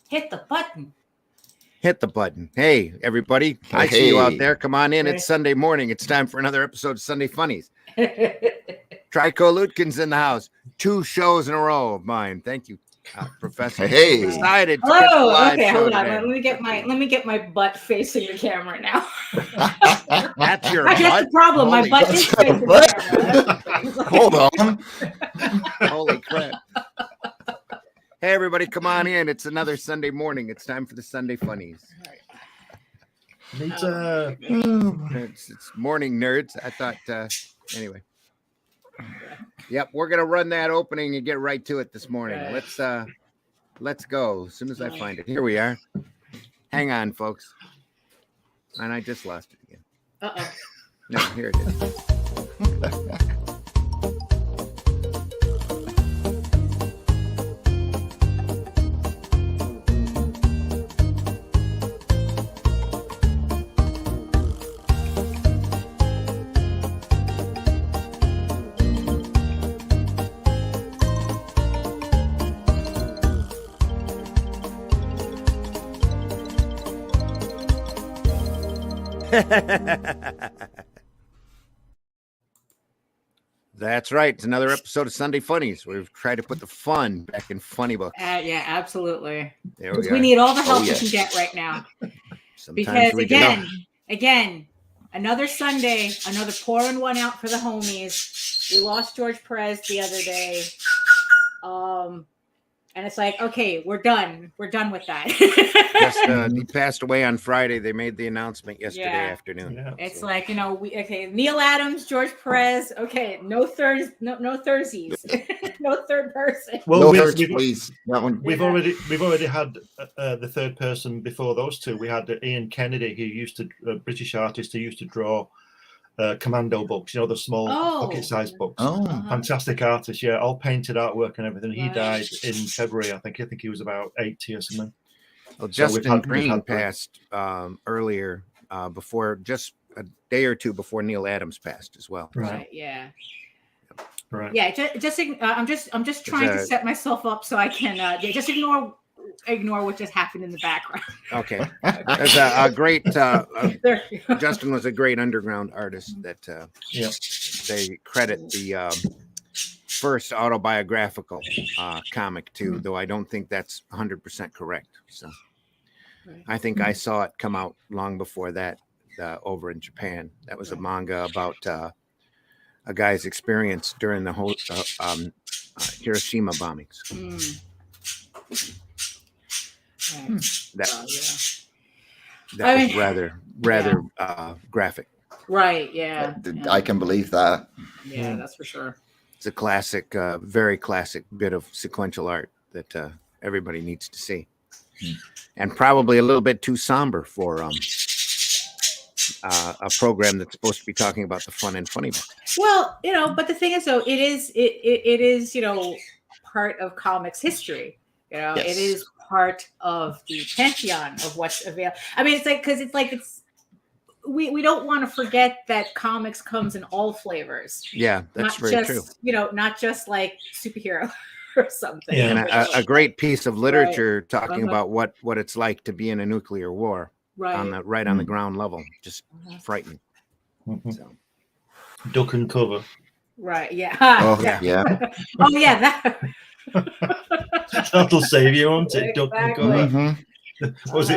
Hit the button. Hit the button. Hey, everybody. I see you out there. Come on in. It's Sunday morning. It's time for another episode of Sunday Funnies. Trico Lutkin's in the house. 2 shows in a row of mine. Thank you, Professor. Hey. Excited to Hello. live Okay, show hold on. today. Let me get my butt facing the camera now. That's your That's butt? the problem. My butt is facing the camera. Hold on. Holy crap. Hey, everybody, come on in. It's another Sunday morning. It's time for the Sunday Funnies. Nita. It's morning, nerds. I thought, anyway. Yep, we're going to run that opening and get right to it this morning. Let's go as soon as I find it. Here we are. Hang on, folks. And I just lost it again. Uh-oh. No, here it is. That's right. It's another episode of Sunday Funnies. We've tried to put the fun back in funny books. Yeah, absolutely. There Because we we are. need all the help Oh, we yes. can get right now. Sometimes Because we do. again, another Sunday, another pouring one out for the homies. We lost George Perez the other day. And it's like, okay, we're done. We're done with that. He passed away on Friday. They made the announcement yesterday afternoon. Yeah. It's like, Neil Adams, George Perez. Okay, no Thursdays, no third person. Well, No we've, hurts, we've, please. That one. we've already had the third person before those two. We had Ian Kennedy, who used to British artist who used to draw commando books. You know, the small pocket-sized books. Oh, Fantastic artist, yeah, all painted artwork and everything. He Right. died in February, I think he was about 80 or something. Well, So Justin we've Green had- passed earlier, before just a day or two before Neil Adams passed as well. Right, yeah. Right. Yeah, I'm just trying to set myself up so I can just ignore what just happened in the background. Okay. There's a great There you go. Justin was a great underground artist that Yeah. they credit the first autobiographical comic to, though I don't think that's 100% correct. So Right. I think I saw it come out long before that over in Japan. That was a manga about a guy's experience during the whole Hiroshima bombings. Right. That I was mean, rather graphic. Right, yeah. I can believe that. Yeah, that's for sure. It's a classic, very classic bit of sequential art that everybody needs to see, and probably a little bit too somber for a program that's supposed to be talking about the fun and funny book. Well, but the thing is, though, it is, part of comics history. Yes. It is part of the pantheon of what's available. I mean, we don't want to forget that comics comes in all flavors. Yeah, that's very true. Not just like superhero or something. Yeah. And a great piece of literature talking Uh-huh. about what it's like to be in a nuclear war on the ground level. Just frightening. Mhm. So. Duck and cover. Right. Yeah. Oh, yeah. yeah. Oh yeah. That. That'll save you, won't it? Duck and Exactly. cover. Mhm. Was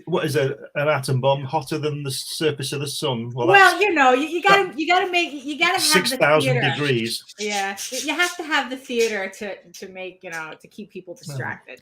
what is an atom bomb hotter than the surface of the sun? Well, you gotta have 6,000 the theater. degrees. Yeah, you have to have the theater to make to keep people distracted.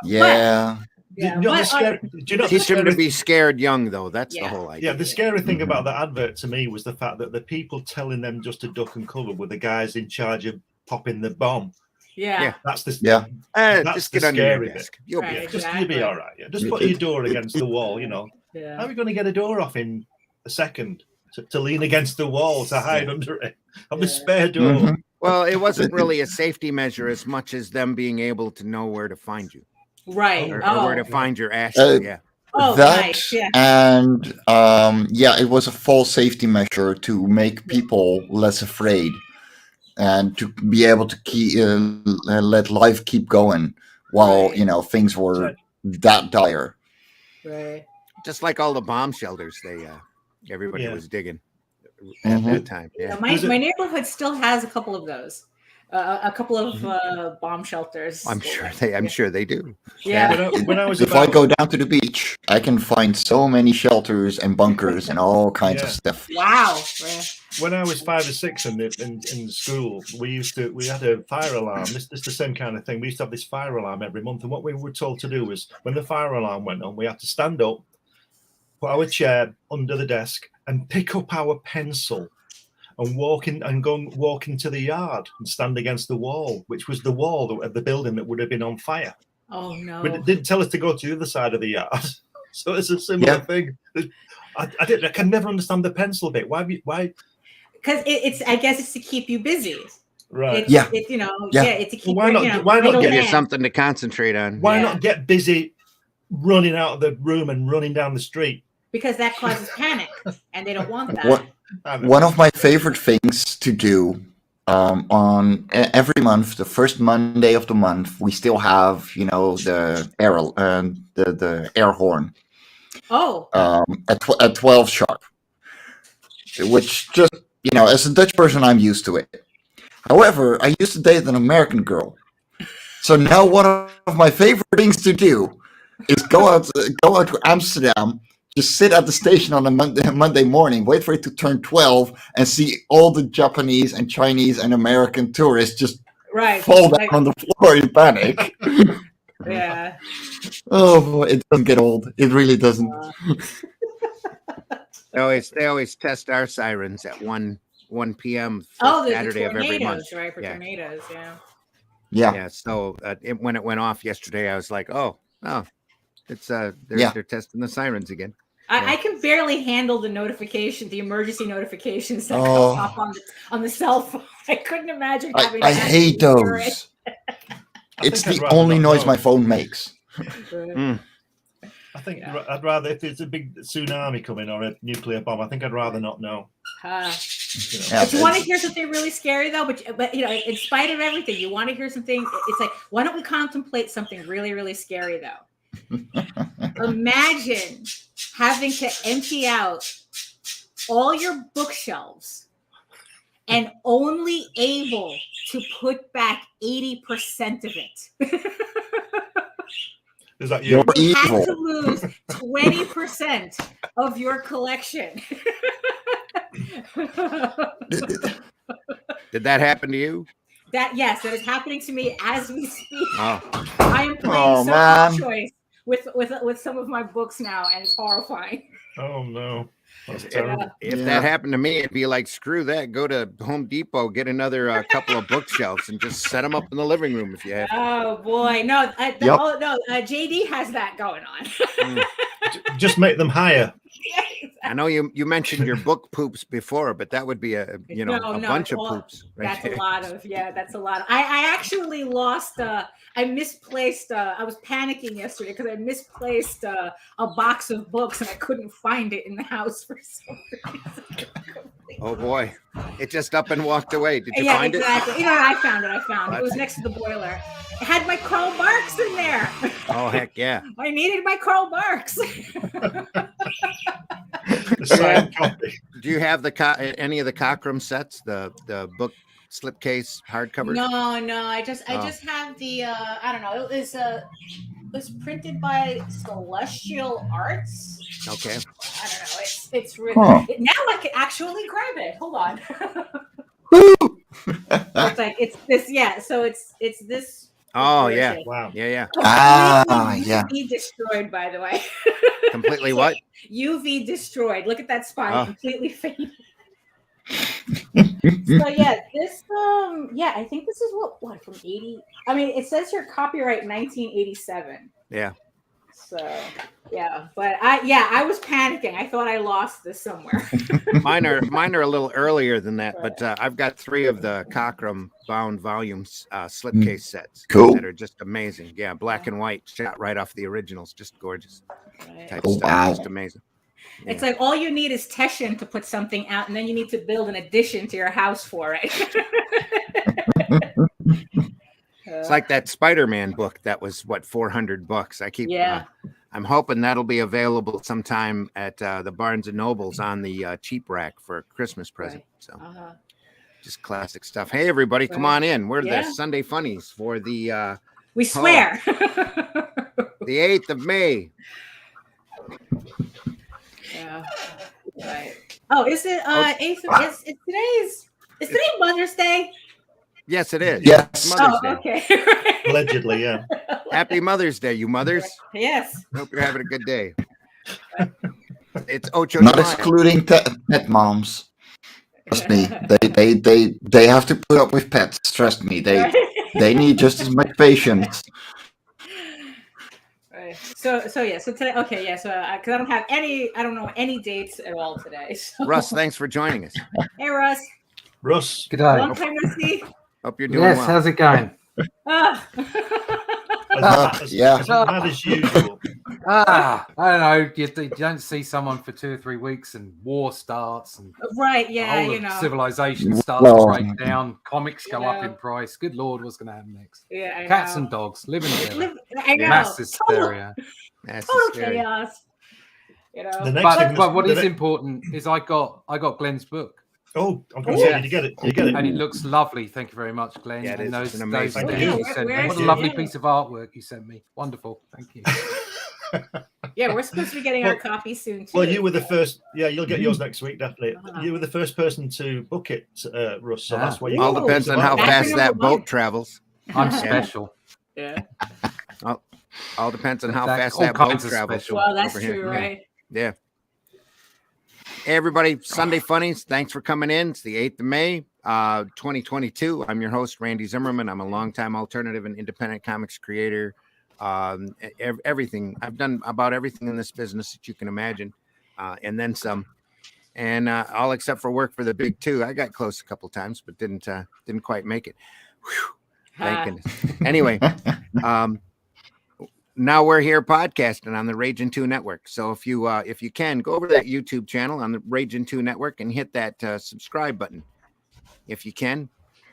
Yeah. Yeah, Do you know but- the Teach them to scary- be scared young, though. That's the Yeah. whole idea. Yeah, the scary thing about that advert to me was the fact that the people telling them just to duck and cover were the guys in charge of popping the bomb. Yeah. That's the Yeah. That's just get the under your scary desk. bit. You'll Right. be Yeah, fine. just you'll be all right. Yeah, just put your door against the wall. How Yeah. are we going to get a door off in a second to lean against the wall to hide under it? On the Yeah. spare door. Mhm. Well, it wasn't really a safety measure as much as them being able to know where to find you Right. or Oh. where to find your ashes. Yeah. Oh, that nice. Yeah. and it was a false safety measure to make people less afraid and to be able to let life keep going while Right. things were that dire. Right. Just like all the bomb shelters, everybody Yeah. was digging at that time. You Yeah. know, my neighborhood still has a couple of those. A couple of bomb shelters. I'm sure they do. Yeah. When I was If I about, go down to the beach, I can find so many shelters and bunkers and all kinds of Yeah. stuff. Wow. Right. when I was 5 or 6 in school, we had a fire alarm. This the same kind of thing. We used to have this fire alarm every month, and what we were told to do was when the fire alarm went on, we had to stand up, put our chair under the desk, and pick up our pencil and walk into the yard and stand against the wall, which was the wall of the building that would have been on fire. Oh no! But it didn't tell us to go to the other side of the yard. So it's a similar thing. I can never understand the pencil bit. Why? Because I guess it's to keep you busy. Right. It's to keep Why not give you something to concentrate on? Why not get busy running out of the room and running down the street? Because that causes panic, and they don't want that. One of my favorite things to do on every month, the first Monday of the month, we still have the air horn. Oh. At 12 sharp, which just as a Dutch person, I'm used to it. However, I used to date an American girl, so now one of my favorite things to do is go out to Amsterdam. Just sit at the station on a Monday morning, wait for it to turn 12, and see all the Japanese and Chinese and American tourists just fall down on the floor in panic. Yeah. Oh boy, it doesn't get old. It really doesn't. They always test our sirens at 1 p.m. Saturday of every month. Right, for tornadoes, Yeah. So when it went off yesterday, I was like, oh, it's they're testing the sirens again. I can barely handle the emergency notifications that pop up on the cell phone. I couldn't imagine having. I hate those. It's the only noise my phone makes. I think I'd rather, if it's a big tsunami coming or a nuclear bomb, I think I'd rather not know. But you want to hear something really scary though, but in spite of everything, you want to hear something. It's like, why don't we contemplate something really, really scary though? Imagine having to empty out all your bookshelves and only able to put back 80% of it. Is that you? You had to lose 20% of your collection. Did that happen to you? Yes, that is happening to me as we speak. Oh. I am playing some choice with some of my books now, and it's horrifying. Oh no. That's terrible. If that happened to me, it'd be like, screw that. Go to Home Depot, get another couple of bookshelves, and just set them up in the living room if you have. Oh boy, no, JD has that going on. Just make them higher. Yeah, exactly. I know you mentioned your book poops before, but that would be a bunch of poops. Right, that's a lot. I actually lost. I misplaced. I was panicking yesterday because I misplaced a box of books and I couldn't find it in the house for some reason. Oh boy, it just up and walked away. Did you find exactly. it? I found it. It was next to the boiler. It had my Karl Marx in there. Oh heck yeah! I needed my Karl Marx. Do you have any of the Cockrum sets? The book slipcase hardcover? No. I just have the. I don't know. It was printed by Celestial Arts. Okay. I don't know. It's really now I can actually grab it. Hold on. It's like it's this. Yeah. So it's this. Oh yeah. Wow. Yeah. UV destroyed, by the way. Completely what? UV destroyed. Look at that spine, completely faded. So this I think this is what from 80. I mean, it says here copyright 1987. Yeah. So but I was panicking. I thought I lost this somewhere. Mine are a little earlier than that, but I've got 3 of the Cockrum bound volumes slipcase sets. Cool. That are just amazing. Yeah, black and white, shot right off the originals, just gorgeous. Right. Oh, wow. Just amazing. Yeah. It's like all you need is Teshin to put something out, and then you need to build an addition to your house for it. It's like that Spider-Man book that was what $400. I keep I'm hoping that'll be available sometime at the Barnes and Nobles on the cheap rack for a Christmas present. So just classic stuff. Hey everybody, come on in. We're the Sunday Funnies for the we swear the 8th of May. Yeah. Right. Oh, is it 8th of is today Mother's Day? Yes, it is. Yes. Mother's Day. Okay. Allegedly, yeah. Happy Mother's Day, you mothers. Yes. Hope you're having a good day. It's Ocho. Not excluding pet moms. Trust me, they have to put up with pets. Trust me, they need just as much patience. Right. So today, okay, yeah. So because I don't know any dates at all today. So. Russ, thanks for joining us. Hey, Russ. Good day. Long time no see. Hope you're doing well. How's it going? As mad as usual. I don't know. You don't see someone for 2 or 3 weeks, and war starts, and right, yeah, the whole of civilization starts Well, to break down. Comics go up in price. Good Lord, what's going to happen next? Yeah, I Cats know. and dogs living together. I know. Mass hysteria. Total chaos. But what is important is I got Glenn's book. Oh, I'm going to say, did you get it? You get it? And it looks lovely. Thank you very much, Glenn. Yeah, it and is. those It's an amazing things thing. you sent me. Where What is a it? lovely Yeah. piece of artwork you sent me. Wonderful. Thank you. Yeah, we're supposed to be getting our copy soon too. Well, you were the first. Yeah, you'll get yours next week, definitely. You were the first person to book it, Russ. So that's why you. All depends on how fast that boat travels. I'm special. Yeah. All depends on how That's fast all that boat kinds of travels. special. Well, that's over here. true, right? Yeah. Hey, everybody. Sunday Funnies. Thanks for coming in. It's the 8th of May, 2022. I'm your host, Randy Zimmerman. I'm a longtime alternative and independent comics creator. Everything. I've done about everything in this business that you can imagine, and then some. And all except for work for the big two. I got close a couple times, but didn't quite make it. Whew. Thank goodness. Anyway, now we're here podcasting on the Ragin 2 network. So if you can go over to that YouTube channel on the Ragin 2 network and hit that subscribe button, if you can,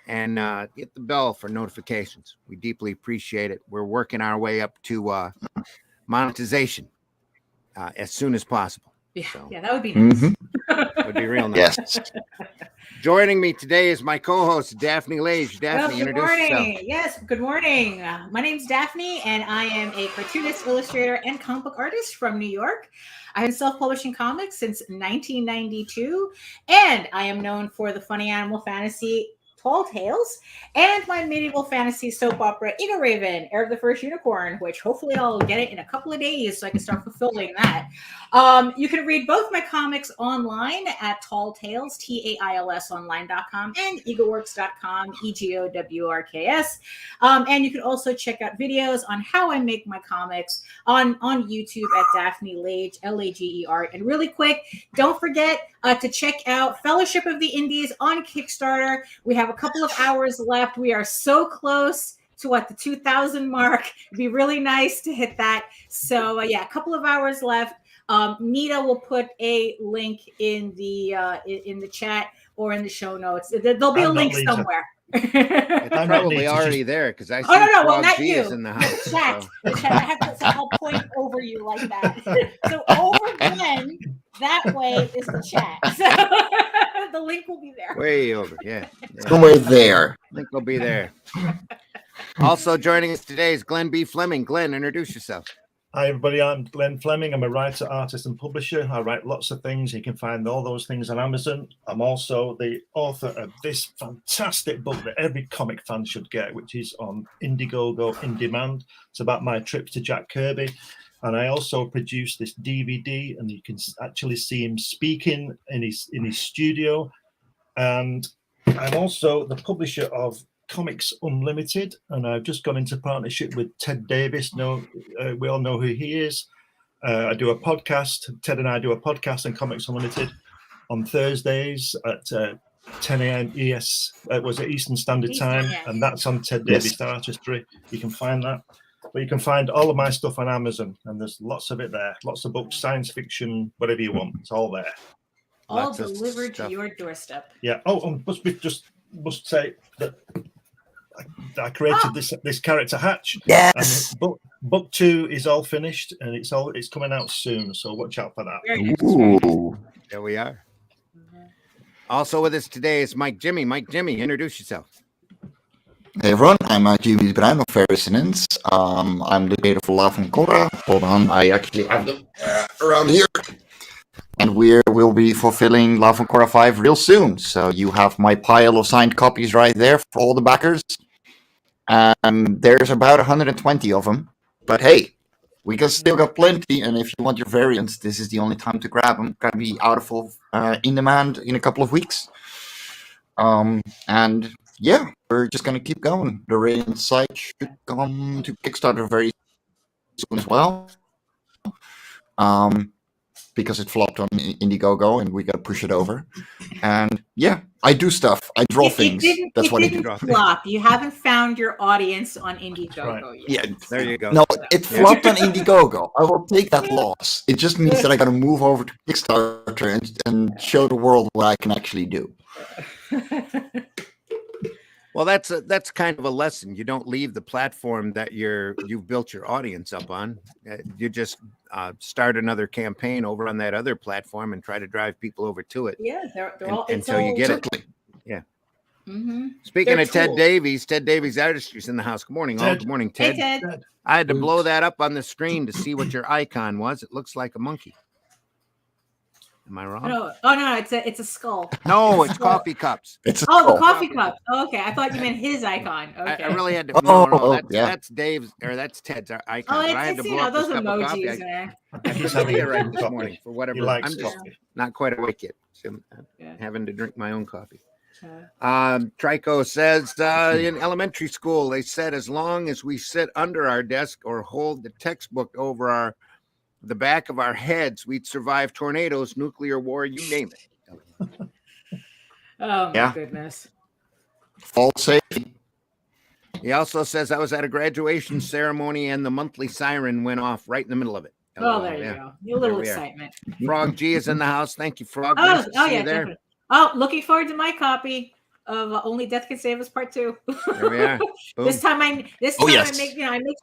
and hit the bell for notifications. We deeply appreciate it. We're working our way up to monetization as soon as possible. Yeah, So, yeah, that would be nice. would be real nice. Yes. Joining me today is my co-host, Daphne Lage. Daphne, Good introduce yourself. morning. Yes, good morning. My name's Daphne, and I am a cartoonist, illustrator, and comic book artist from New York. I've been self-publishing comics since 1992, and I am known for the funny animal fantasy Tall Tales and my medieval fantasy soap opera Eagle Raven, Heir of the First Unicorn, which hopefully I'll get it in a couple of days so I can start fulfilling that. You can read both my comics online at Tall Tales, TAILS online.com, and eagleworks.com, EGOWRKS. And you can also check out videos on how I make my comics on YouTube at Daphne Lage, Lager. And really quick, don't forget to check out Fellowship of the Indies on Kickstarter. We have a couple of hours left. We are so close to the 2,000 mark. It'd be really nice to hit that. So a couple of hours left. Nita will put a link in the chat or in the show notes. There'll be a link somewhere. It's probably already there because I see well, not G you. is in the house. The chat. So. The chat. I have to I'll point over you like that. So over Glenn, that way is the chat. So the link will be there. Way over, yeah. Somewhere there. Link will be there. Also joining us today is Glenn B. Fleming. Glenn, introduce yourself. Hi, everybody. I'm Glenn Fleming. I'm a writer, artist, and publisher. I write lots of things. You can find all those things on Amazon. I'm also the author of this fantastic book that every comic fan should get, which is on Indiegogo In Demand. It's about my trip to Jack Kirby. And I also produced this DVD, and you can actually see him speaking in his studio. And I'm also the publisher of Comics Unlimited, and I've just gone into partnership with Ted Davis. We all know who he is. I do a podcast. Ted and I do a podcast on Comics Unlimited on Thursdays at 10 a.m. Eastern Standard Time, and that's on Ted Davis Artistry. You can find that. But you can find all of my stuff on Amazon, and there's lots of it there. Lots of books, science fiction, whatever you want. It's all there. All Lots of delivered stuff. to your doorstep. Yeah. Oh, must say that I created this character Hatch. Yes. And book 2 is all finished, and it's coming out soon. So watch out for that. Ooh. There we are. Also with us today is Mike Jimmy. Mike Jimmy, introduce yourself. Hey everyone, I'm Jimmy Bruin of Resonance. I'm the creator for Loughran Cora. Hold on, I actually have them around here. And we'll be fulfilling Loughran Cora 5 real soon. So you have my pile of signed copies right there for all the backers. There's about 120 of them. But hey, we still got plenty. And if you want your variants, this is the only time to grab them. Gonna be out of in demand in a couple of weeks. And yeah, we're just gonna keep going. The Ragin site should come to Kickstarter very soon as well. Because it flopped on Indiegogo and we gotta push it over. And yeah, I do stuff. I draw things. That's what I do. Flop. You haven't found your audience on Indiegogo yet. Yeah, there you go. No, it flopped on Indiegogo. I will take that loss. It just means that I gotta move over to Kickstarter and show the world what I can actually do. Well, that's kind of a lesson. You don't leave the platform that you've built your audience up on. You just start another campaign over on that other platform and try to drive people over to it. Yeah, they're all until you get it. Yeah. Mm-hmm. Speaking of Ted Davies Artistry's in the house. Good morning, all. Good morning, Ted. Hey, Ted. I had to blow that up on the screen to see what your icon was. It looks like a monkey. Am I wrong? No. Oh no, it's a skull. No, it's coffee cups. It's the coffee cup. Oh, okay, I thought you meant his icon. Okay. I really had to. That's Dave's or that's Ted's icon. Oh, I had to blow up those this cup of coffee. emojis, man. He's having it right this morning for whatever. I'm just not quite awake yet. So I'm having to drink my own coffee. Trico says in elementary school they said as long as we sit under our desk or hold the textbook over the back of our heads, we'd survive tornadoes, nuclear war, you name it. Oh my goodness. Fall safety. He also says I was at a graduation ceremony and the monthly siren went off right in the middle of it. Oh, there you go. A little excitement. Frog G is in the house. Thank you, Frog. Oh, yeah, there. Oh, looking forward to my copy of Only Death Can Save Us Part 2. There we are. This time I make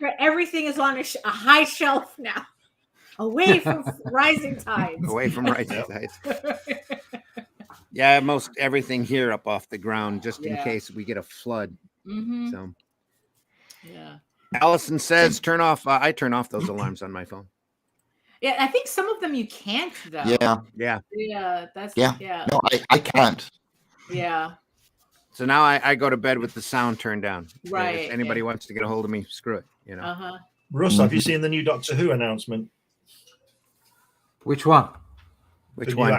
sure everything is on a high shelf now. Away from rising tides. Away from rising tides. Yeah, most everything here up off the ground just in case we get a flood. Mm-hmm. So, yeah. Allison says, turn off. I turn off those alarms on my phone. Yeah, I think some of them you can't though. Yeah. No, I can't. Yeah. So now I go to bed with the sound turned down. Right. If anybody wants to get a hold of me, screw it. You know. Russ, have you seen the new Doctor Who announcement? Which one? Which one?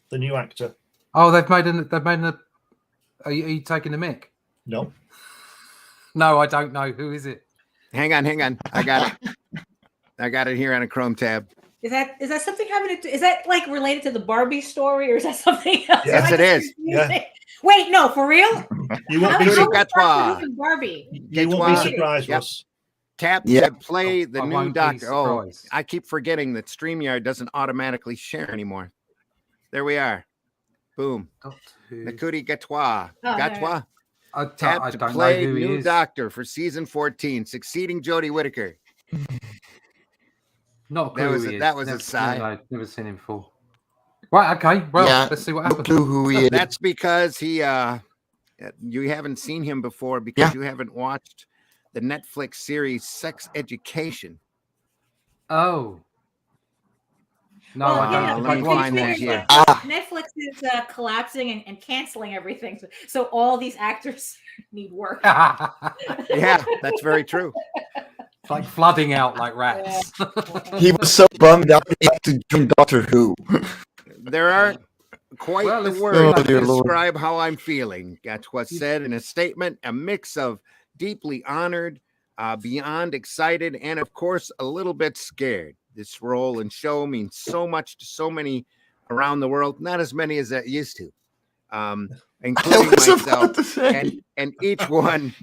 The new actor. Oh, they've made an. Are you taking the mic? No. No, I don't know. Who is it? Hang on. I got it. I got it here on a Chrome tab. Is that something having to? Is that like related to the Barbie story, or is that something else? Yes, it is. Yeah. Wait, no, for real? You won't be surprised. Barbie. You won't be surprised, Russ. Tap to play the new Doctor. Oh, I keep forgetting that StreamYard doesn't automatically share anymore. There we are. Boom. Nakudi Gatwa. Gatwa. Tap to play new Doctor for season 14, succeeding Jodie Whittaker. Not that was a sigh. I've never seen him before. Right, okay. Well, let's see what happens. Who he is. That's because you haven't seen him before because you haven't watched the Netflix series Sex Education. Oh. No, I don't. Netflix is collapsing and canceling everything. So all these actors need work. Yeah, that's very true. It's like flooding out like rats. He was so bummed out he had to join Doctor Who. There aren't quite the words to describe how I'm feeling. That's what's said in a statement. A mix of deeply honored, beyond excited, and of course, a little bit scared. This role and show means so much to so many around the world, not as many as that used to, including myself. And each one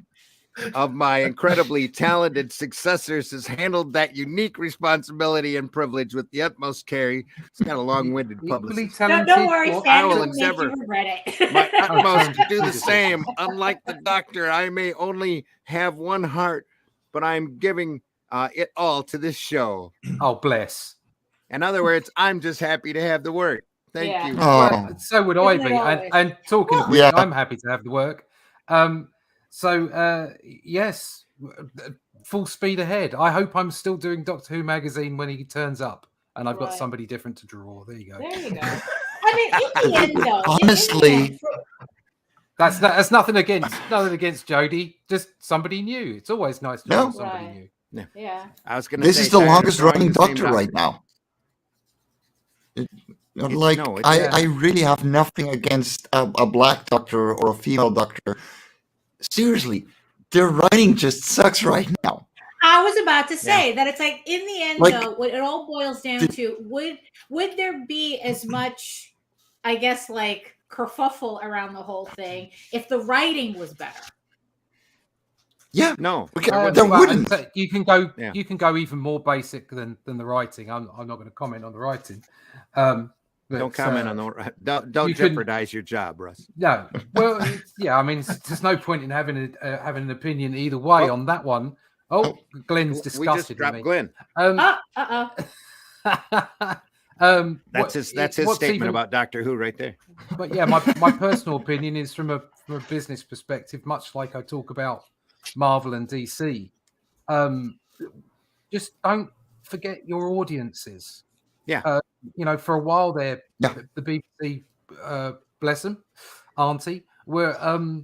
of my incredibly talented successors has handled that unique responsibility and privilege with the utmost care. It's got a long-winded Equally publicist. talented. Don't worry, what- I Sam. will We'll make endeavor you regret it. my utmost to do the Jesus. same. Unlike the doctor, I may only have one heart, but I'm giving it all to this show. Oh, bless. In other words, I'm just happy to have the work. Thank Yeah. you. Oh, Well, so would I Isn't it be. always? And talking of which, Yeah. I'm happy to have the work. Yes, full speed ahead. I hope I'm still doing Doctor Who magazine when he turns up, and I've got Right. somebody different to draw. There you go. There you go. I mean, in the end, though, Honestly- That's nothing against Jodie. Just somebody new. It's always nice to No. have somebody Right. new. yeah. I was going to this say is the tired of longest drawing running the same doctor right now. Like, no, it's- I really have nothing against a black doctor or a female doctor. Seriously, their writing just sucks right now. I was about to say that it's like in the end, Like, though, what it all boils down to would there be as much, I guess, like kerfuffle around the whole thing if the writing was better? Yeah, No. okay, Well, there wouldn't. you can go. Yeah. You can go even more basic than the writing. I'm not going to comment on the writing. Don't comment on the. Don't you can- jeopardize your job, Russ. No, well, yeah. I mean, there's no point in having an opinion either way on that one. Oh, Glenn's We just disgusted with dropped me. Glenn. That's his what's statement even- about Doctor Who right there. But yeah, my personal opinion is from a business perspective, much like I talk about Marvel and DC. Just don't forget your audiences. Yeah. For a while there, Yeah. the BBC, bless them, Auntie, were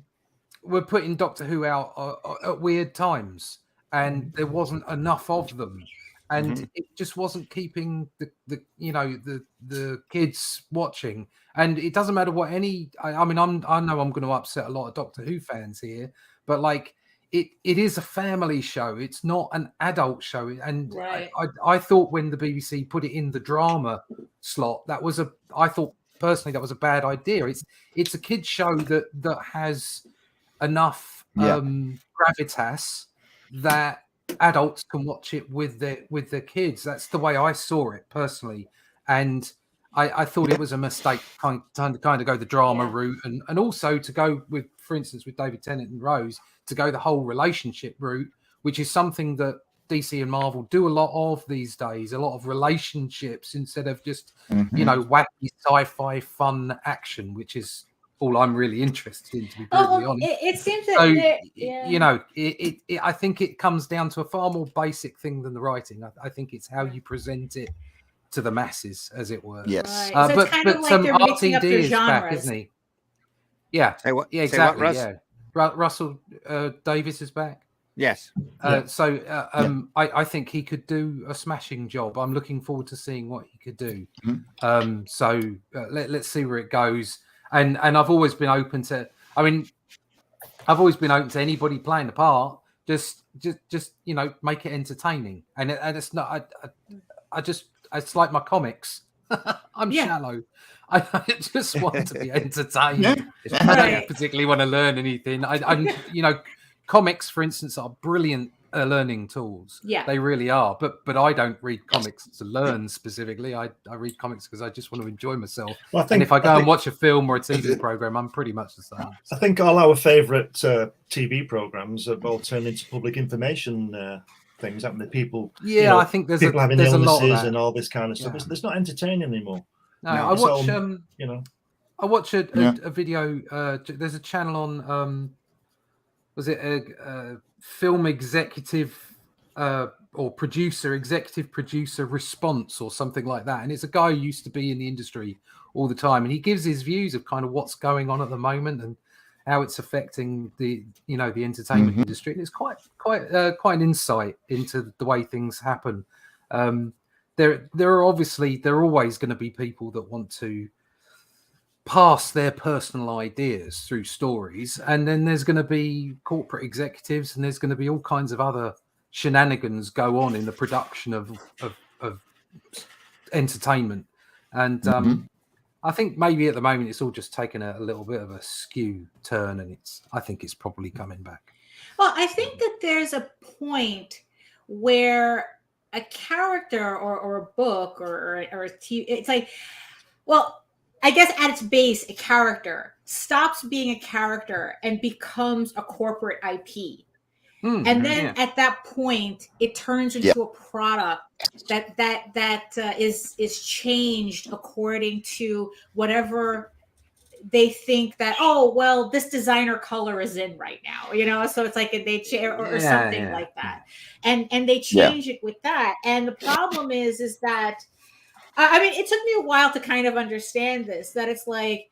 putting Doctor Who out at weird times, and there wasn't enough of them, and it just wasn't keeping the kids watching. And it doesn't matter what any. I mean, I know I'm going to upset a lot of Doctor Who fans here, but like. It is a family show. It's not an adult show. And Right. I thought when the BBC put it in the drama slot, I thought personally that was a bad idea. It's a kids show that has enough gravitas that adults can watch it with their kids. That's the way I saw it personally. And I thought it was a mistake kind of go the drama route and also to go with, for instance, with David Tennant and Rose, to go the whole relationship route, which is something that DC and Marvel do a lot of these days, a lot of relationships instead of just, wacky sci-fi fun action, which is all I'm really interested in, to be brutally honest. It seems that I think it comes down to a far more basic thing than the writing. I think it's how you present it to the masses, as it were. Yes. Right. So it's kind of like they're mixing up RTD their is back, genres. isn't he? Yeah. Say what? Yeah, Say what, exactly. Russ? Yeah. Russell Davies is back. Yes. I think he could do a smashing job. I'm looking forward to seeing what he could do. Let's see where it goes. And I've always been open to. I mean, I've always been open to anybody playing the part. Just make it entertaining. And it's not. It's like my comics. I'm shallow. I just want to be entertained. I don't particularly want to learn anything. I'm comics, for instance, are brilliant learning tools. Yeah, they really are. But I don't read comics to learn specifically. I read comics because I just want to enjoy myself. Well, and if I go and watch a film or a TV program, I'm pretty much the same. I think all our favourite TV programs have all turned into public information things, haven't they? People, I think there's having a lot of illnesses that. and all this kind of stuff. It's not entertaining anymore. No, I watch. I watch a video. There's a channel on. Was it a film executive or executive producer response or something like that? And it's a guy who used to be in the industry all the time, and he gives his views of kind of what's going on at the moment and how it's affecting the entertainment industry. And it's quite an insight into the way things happen. There are always going to be people that want to pass their personal ideas through stories, and then there's going to be corporate executives, and there's going to be all kinds of other shenanigans go on in the production of entertainment. And I think maybe at the moment it's all just taken a little bit of a skew turn, and I think it's probably coming back. Well, I think that there's a point where a character or a book or a TV, it's like, well, I guess at its base, a character stops being a character and becomes a corporate IP. And then at that point, it turns into a product that is changed according to whatever they think that, oh, well, this designer color is in right now, so it's like they or something like that, and they change it with that. And the problem is that I mean, it took me a while to kind of understand this, that it's like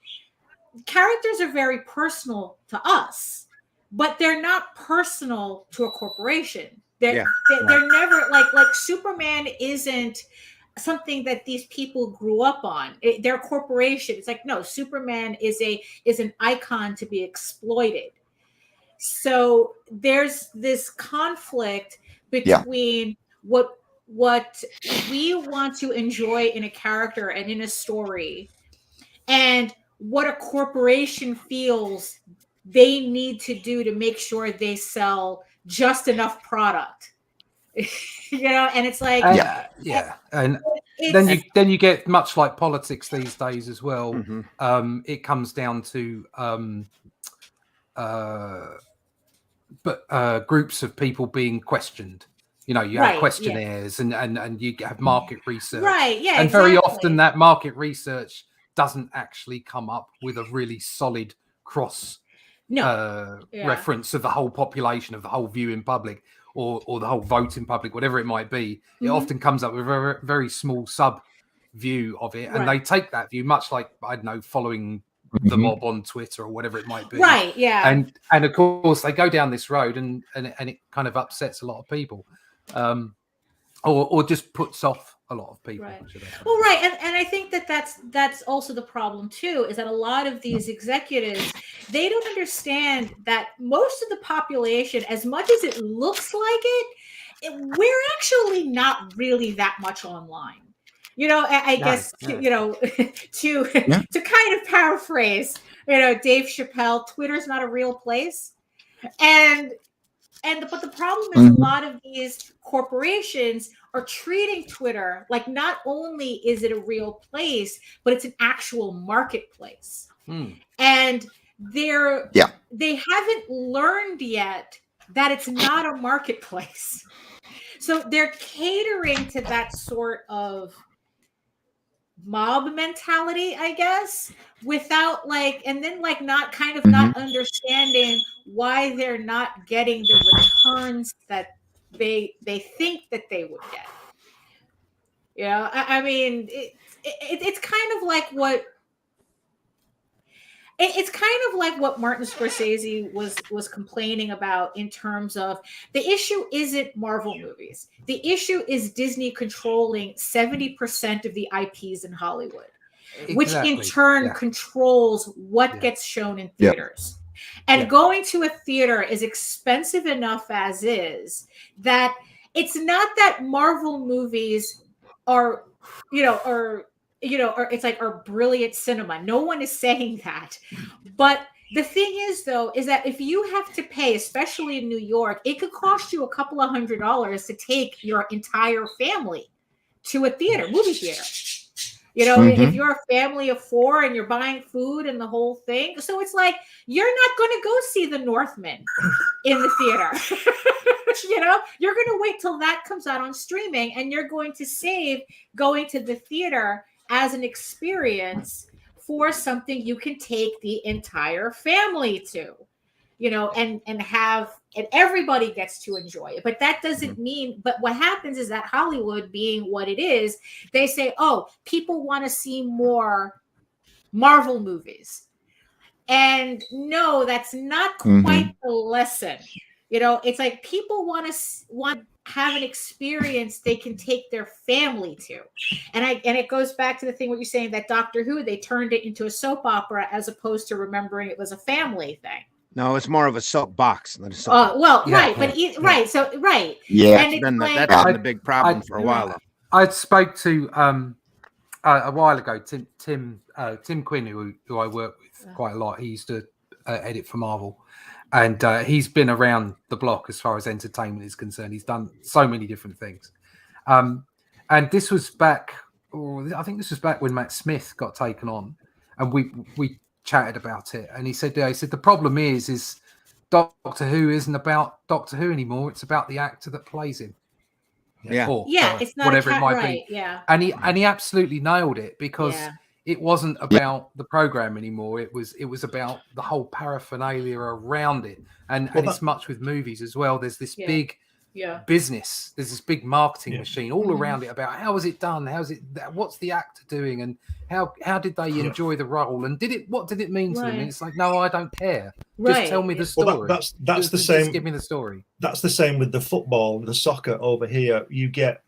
characters are very personal to us, but they're not personal to a corporation. They're never like Superman isn't something that these people grew up on. They're a corporation. It's like, no, Superman is an icon to be exploited. So there's this conflict between what we want to enjoy in a character and in a story, and what a corporation feels they need to do to make sure they sell just enough product. And it's like, and then you get, much like politics these days as well. It comes down to groups of people being questioned. You have questionnaires and you have market research, and very often that market research doesn't actually come up with a really solid cross reference of the whole population, of the whole viewing public, or the whole voting public, whatever it might be. It often comes up with a very, very small sub view of it, and they take that view, much like, I don't know, following the mob on Twitter or whatever it might be. And of course they go down this road, and it kind of upsets a lot of people, or just puts off a lot of people. Well, and I think that's also the problem too, is that a lot of these executives, they don't understand that most of the population, as much as it looks like we're actually not really that much online. I guess to kind of paraphrase, Dave Chappelle, Twitter's not a real place, but the problem is a lot of these corporations are treating Twitter like not only is it a real place, but it's an actual marketplace. And they haven't learned yet that it's not a marketplace. So they're catering to that sort of mob mentality, I guess, without not understanding why they're not getting the returns that they think that they would get. I mean, it's kind of like what Martin Scorsese was complaining about, in terms of the issue isn't Marvel movies. The issue is Disney controlling 70% of the IPs in Hollywood, which in turn controls what gets shown in theaters. And going to a theater is expensive enough as is, that it's not that Marvel movies are brilliant cinema. No one is saying that. But the thing is, though, is that if you have to pay, especially in New York, it could cost you a couple of $100s to take your entire family to a movie theater. If you're a family of 4 and you're buying food and the whole thing. So it's like, you're not going to go see The Northman in the theater. You're going to wait till that comes out on streaming, and you're going to save going to the theater as an experience for something you can take the entire family to, and everybody gets to enjoy it. But that doesn't mean, but what happens is that Hollywood, being what it is, they say, oh, people want to see more Marvel movies. And no, that's not quite the lesson. It's like people want to have an experience they can take their family to. And it goes back to the thing what you're saying, that Doctor Who, they turned it into a soap opera as opposed to remembering it was a family thing. No, it's more of a soap box than a soap. Right. Yeah, And that's been the big problem for a while. I spoke to a while ago Tim Quinn, who I work with quite a lot. He used to edit for Marvel, and he's been around the block as far as entertainment is concerned. He's done so many different things, and this was back. I think this was back when Matt Smith got taken on, and we chatted about it. And he said the problem is Doctor Who isn't about Doctor Who anymore. It's about the actor that plays him. Yeah, it's not whatever it might be. Yeah, and he absolutely nailed it, because it wasn't about the program anymore. It was about the whole paraphernalia around it, and it's much with movies as well. There's this big business. There's this big marketing machine all around it about how is it done, what's the actor doing, and how did they enjoy the role, and what did it mean to them? And it's like, no, I don't care. Just tell me the story. Well, that's the same. Just give me the story. That's the same with the football, the soccer over here. You get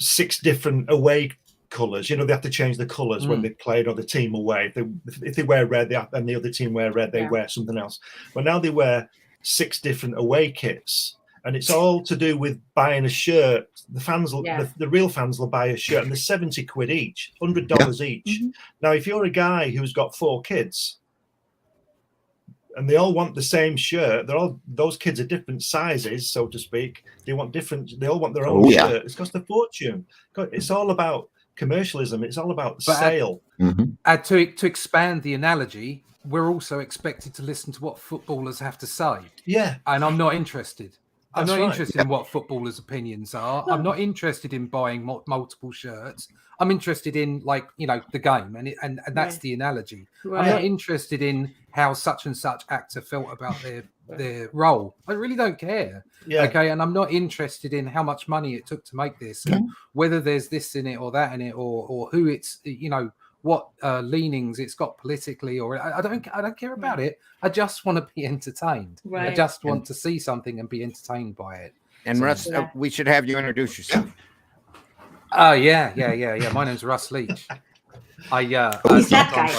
6 different away colours. They have to change the colours when they played, or the team away. If they wear red, and the other team wear red, they wear something else. But now they wear 6 different away kits, and it's all to do with buying a shirt. The fans, the real fans, will buy a shirt, and they're £70 each, $100 each. Now, if you're a guy who's got 4 kids, and they all want the same shirt, those kids are different sizes, so to speak. They all want their own shirt. It's cost a fortune. It's all about commercialism. It's all about sale. To expand the analogy, we're also expected to listen to what footballers have to say. Yeah, and I'm not interested. I'm not interested in what footballers' opinions are. I'm not interested in buying multiple shirts. I'm interested in, the game, and that's the analogy. I'm not interested in how such and such actor felt about their role. I really don't care. Okay, and I'm not interested in how much money it took to make this, and whether there's this in it or that in it, or who it's what leanings it's got politically, or I don't care about it. I just want to be entertained. I just want to see something and be entertained by it. And Russ, we should have you introduce yourself. Oh yeah. My name's Russ Leach. He's that guy.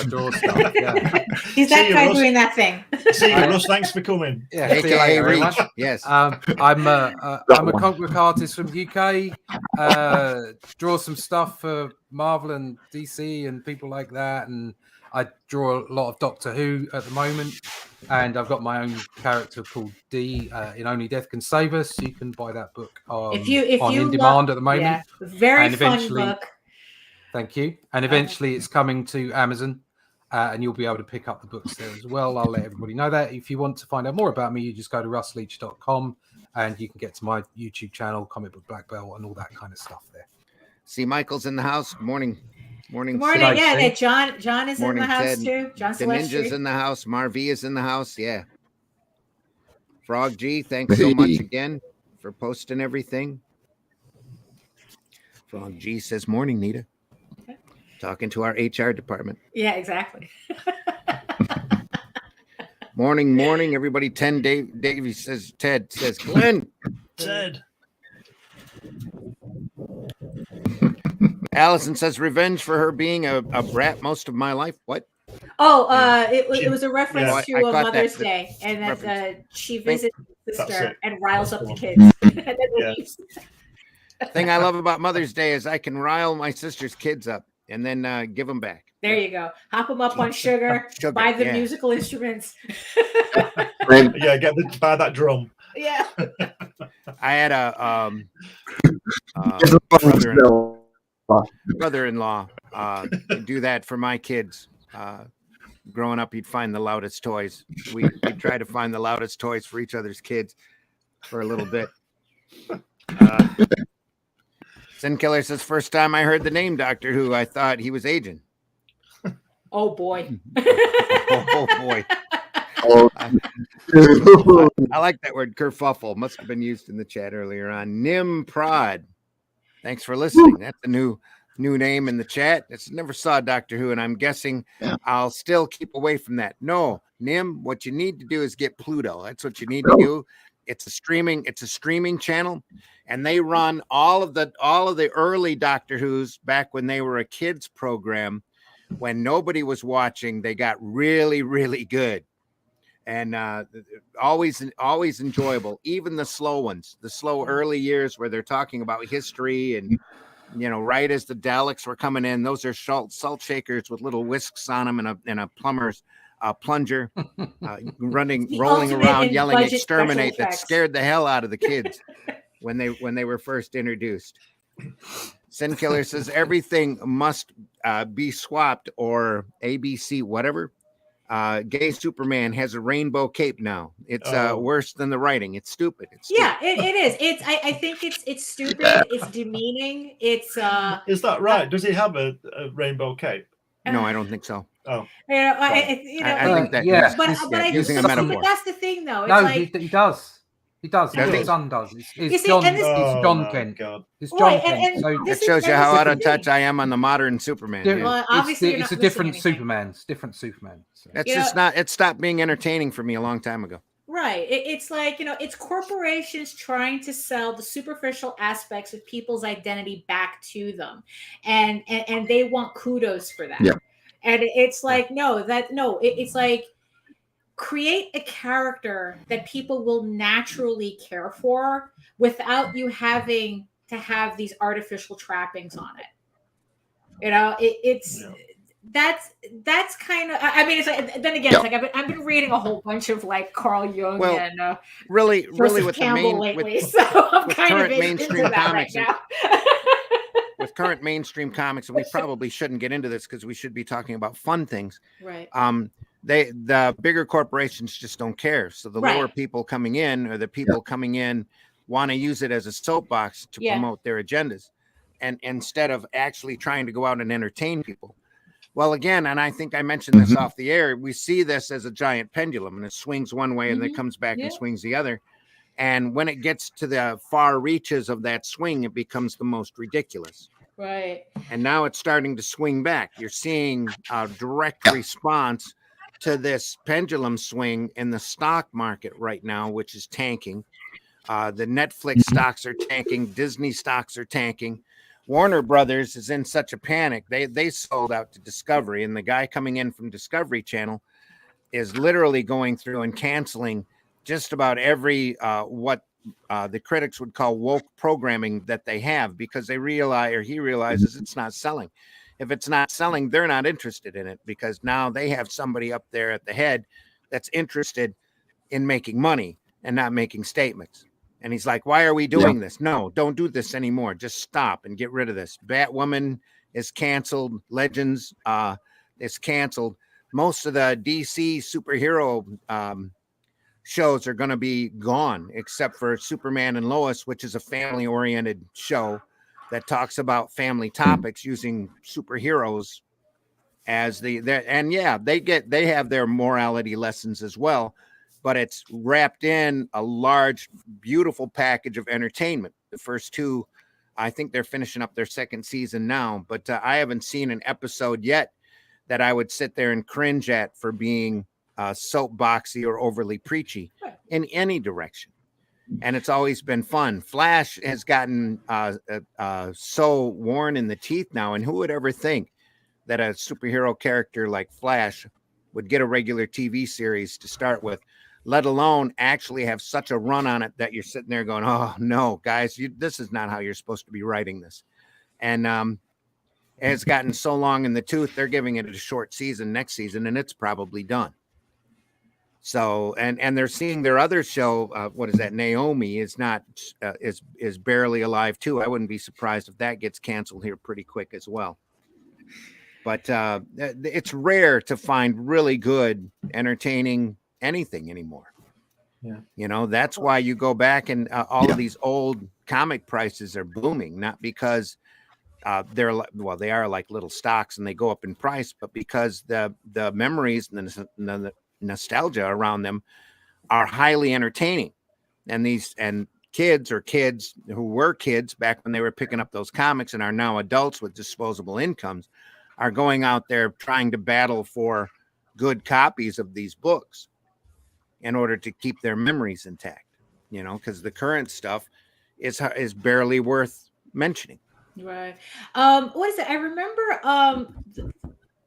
He's that guy Russ, doing that thing. See you, Russ. Thanks for coming. Yeah, AKA Reach. Yes. I'm a comic book artist from the UK. Draw some stuff for Marvel and DC and people like that, and I draw a lot of Doctor Who at the moment. And I've got my own character called D in Only Death Can Save Us. You can buy that book on in demand at the moment. Yeah, very fun book. Thank you. And eventually it's coming to Amazon, and you'll be able to pick up the books there as well. I'll let everybody know that. If you want to find out more about me, you just go to russleach.com, and you can get to my YouTube channel, Comic Book Black Belt, and all that kind of stuff there. See, Michael's in the house. Morning. Yeah, John is in the house Ted. Too. John the Ninja's in the house. Marv is in the house. Yeah. Frog G, thanks so much again for posting everything. Frog G says, morning, Nita. Okay. Talking to our HR department. Yeah, exactly. morning, everybody. Davey says, Ted says, Glenn. Ted. Allison says, revenge for her being a brat most of my life. What? Oh, it was a reference to a Mother's Day, and that she visits her sister and riles up the kids. And then leaves. Thing I love about Mother's Day is I can rile my sister's kids up and then give them back. There you go. Hop them up on sugar buy the musical instruments. Buy that drum. Yeah. I had a brother-in-law do that for my kids. Growing up, he'd find the loudest toys. We'd try to find the loudest toys for each other's kids for a little bit. Sin Killer says, first time I heard the name Doctor Who, I thought he was aging. Oh boy. Oh boy. I like that word, kerfuffle. Must have been used in the chat earlier on. Nim Prod. Thanks for listening. That's a new name in the chat. It's never saw Doctor Who, and I'm guessing I'll still keep away from that. No, Nim, what you need to do is get Pluto. That's what you need to do. It's a streaming channel, and they run all of the early Doctor Who's back when they were a kids program, when nobody was watching. They got really, really good. And always enjoyable, even the slow ones, the slow early years where they're talking about history and right as the Daleks were coming in. Those are salt shakers with little whisks on them and a plumber's plunger, rolling around, yelling "exterminate!" That scared the hell out of the kids when they were first introduced. Sin Killer says everything must be swapped or ABC, whatever. Gay Superman has a rainbow cape now. It's worse than the writing. It's stupid. It's stupid. Yeah, it is. I think it's stupid. It's demeaning. It's Is that right? Does he have a rainbow cape? No, I don't think so. Oh, I think that but using a metaphor. But that's the thing, though. It's no, like, he does. He does. His son does. It's John. It's John Kent. God. It's John Kent. So it shows you how out of touch I am on the modern Superman. Well, obviously, it's a different Superman. It's different Superman. So. It's just not. It stopped being entertaining for me a long time ago. Right. It's like, it's corporations trying to sell the superficial aspects of people's identity back to them, and they want kudos for that. Yeah. And it's like it's like, create a character that people will naturally care for without you having to have these artificial trappings on it. That's kind of, I mean, it's like, then again, it's like I've been reading a whole bunch of like Carl Jung and really with Campbell the lately, so I'm kind of mainstream into that comics right now. With current mainstream comics, and we probably shouldn't get into this because we should be talking about fun things. Right. The bigger corporations just don't care. So the lower people coming in, or the people coming in, want to use it as a soapbox to promote their agendas, and instead of actually trying to go out and entertain people. Well, again, and I think I mentioned this off the air, we see this as a giant pendulum, and it swings one way and then comes back and swings the other. And when it gets to the far reaches of that swing, it becomes the most ridiculous. Right. And now it's starting to swing back. You're seeing a direct response to this pendulum swing in the stock market right now, which is tanking. The Netflix stocks are tanking. Disney stocks are tanking. Warner Brothers is in such a panic. They sold out to Discovery, and the guy coming in from Discovery Channel is literally going through and canceling just about every what the critics would call woke programming that they have, because he realizes it's not selling. If it's not selling, they're not interested in it, because now they have somebody up there at the head that's interested in making money and not making statements. And he's like, why are we doing this? No, don't do this anymore. Just stop and get rid of this. Batwoman is canceled. Legends is canceled. Most of the DC superhero shows are going to be gone, except for Superman and Lois, which is a family-oriented show that talks about family topics using superheroes as they have their morality lessons as well, but it's wrapped in a large, beautiful package of entertainment. The first two, I think they're finishing up their second season now, but I haven't seen an episode yet that I would sit there and cringe at for being soapboxy or overly preachy in any direction. And it's always been fun. Flash has gotten so worn in the teeth now. And who would ever think that a superhero character like Flash would get a regular TV series to start with, let alone actually have such a run on it that you're sitting there going, oh, no, guys, this is not how you're supposed to be writing this. And it's gotten so long in the tooth, they're giving it a short season next season, and it's probably done. So, and they're seeing their other show, what is that? Naomi is barely alive too. I wouldn't be surprised if that gets canceled here pretty quick as well. But it's rare to find really good, entertaining anything anymore. Yeah, that's why you go back and all of these old comic prices are booming, not because they are like little stocks and they go up in price, but because the memories and the nostalgia around them are highly entertaining. And kids who were kids back when they were picking up those comics and are now adults with disposable incomes are going out there trying to battle for good copies of these books in order to keep their memories intact, because the current stuff is barely worth mentioning. Right. What is it? I remember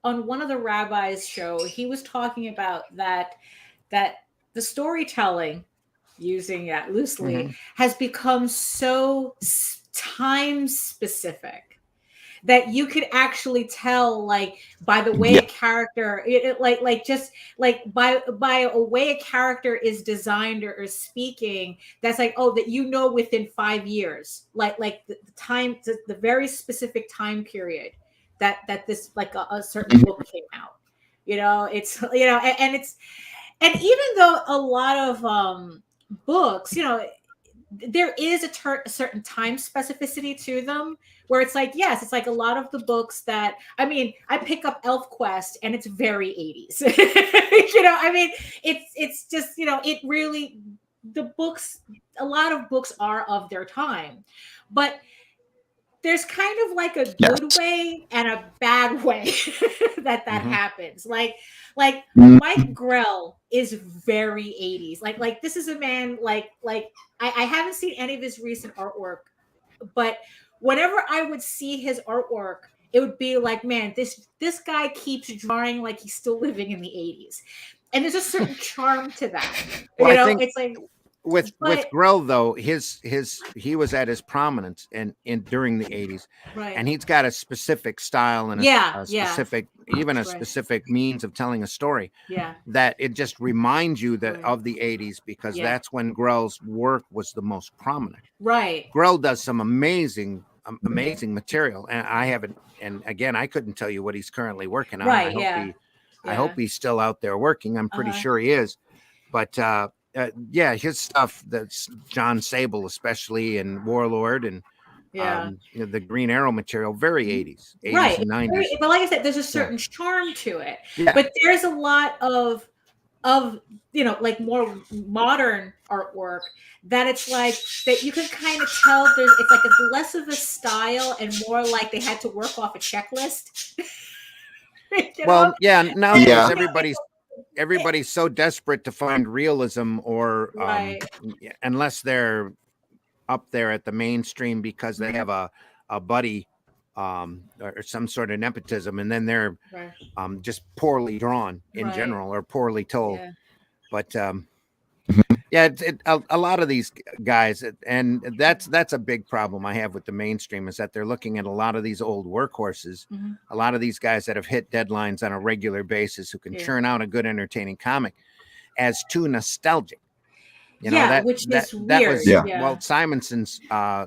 on one of the rabbis' show, he was talking about that the storytelling, using loosely, has become so time specific. that you could actually tell, like, by the way a character, by a way a character is designed or speaking, that's like, oh, that you know within 5 years, like the time, the very specific time period that this, like, a certain book came out. It's, and even though a lot of books, there is a certain time specificity to them, where it's like, yes, it's like a lot of the books that, I mean, I pick up ElfQuest and it's very 80s. It's just, it really, the books, a lot of books are of their time, but there's kind of like a good way and a bad way that happens. Like Mike Grell is very 80s. Like this is a man, like I haven't seen any of his recent artwork, but whenever I would see his artwork, it would be like, man, this guy keeps drawing like he's still living in the 80s. And there's a certain charm to that. Well, I think it's like with Grell, though, he was at his prominence in during the 80s, right, and he's got a specific style and a specific even a specific means of telling a story. Yeah, that it just reminds you that of the 80s, because that's when Grell's work was the most prominent. Right. Grell does some amazing material, and I haven't. And again, I couldn't tell you what he's currently working on. Right. I hope he's still out there working. I'm pretty sure he is, but. His stuff, that's John Sable especially, and Warlord, and the Green Arrow material, very 80s right, and 90s. But like I said, there's a certain charm to it. Yeah. But there's a lot of like more modern artwork that it's like that you can kind of tell it's like it's less of a style and more like they had to work off a checklist. Well, nowadays everybody's so desperate to find realism, or unless they're up there at the mainstream because they have a buddy or some sort of nepotism, and then they're just poorly drawn in general, or poorly told. But a lot of these guys, and that's a big problem I have with the mainstream, is that they're looking at a lot of these old workhorses, a lot of these guys that have hit deadlines on a regular basis, who can churn out a good, entertaining comic, as too nostalgic. Which is weird. That was Walt Simonson's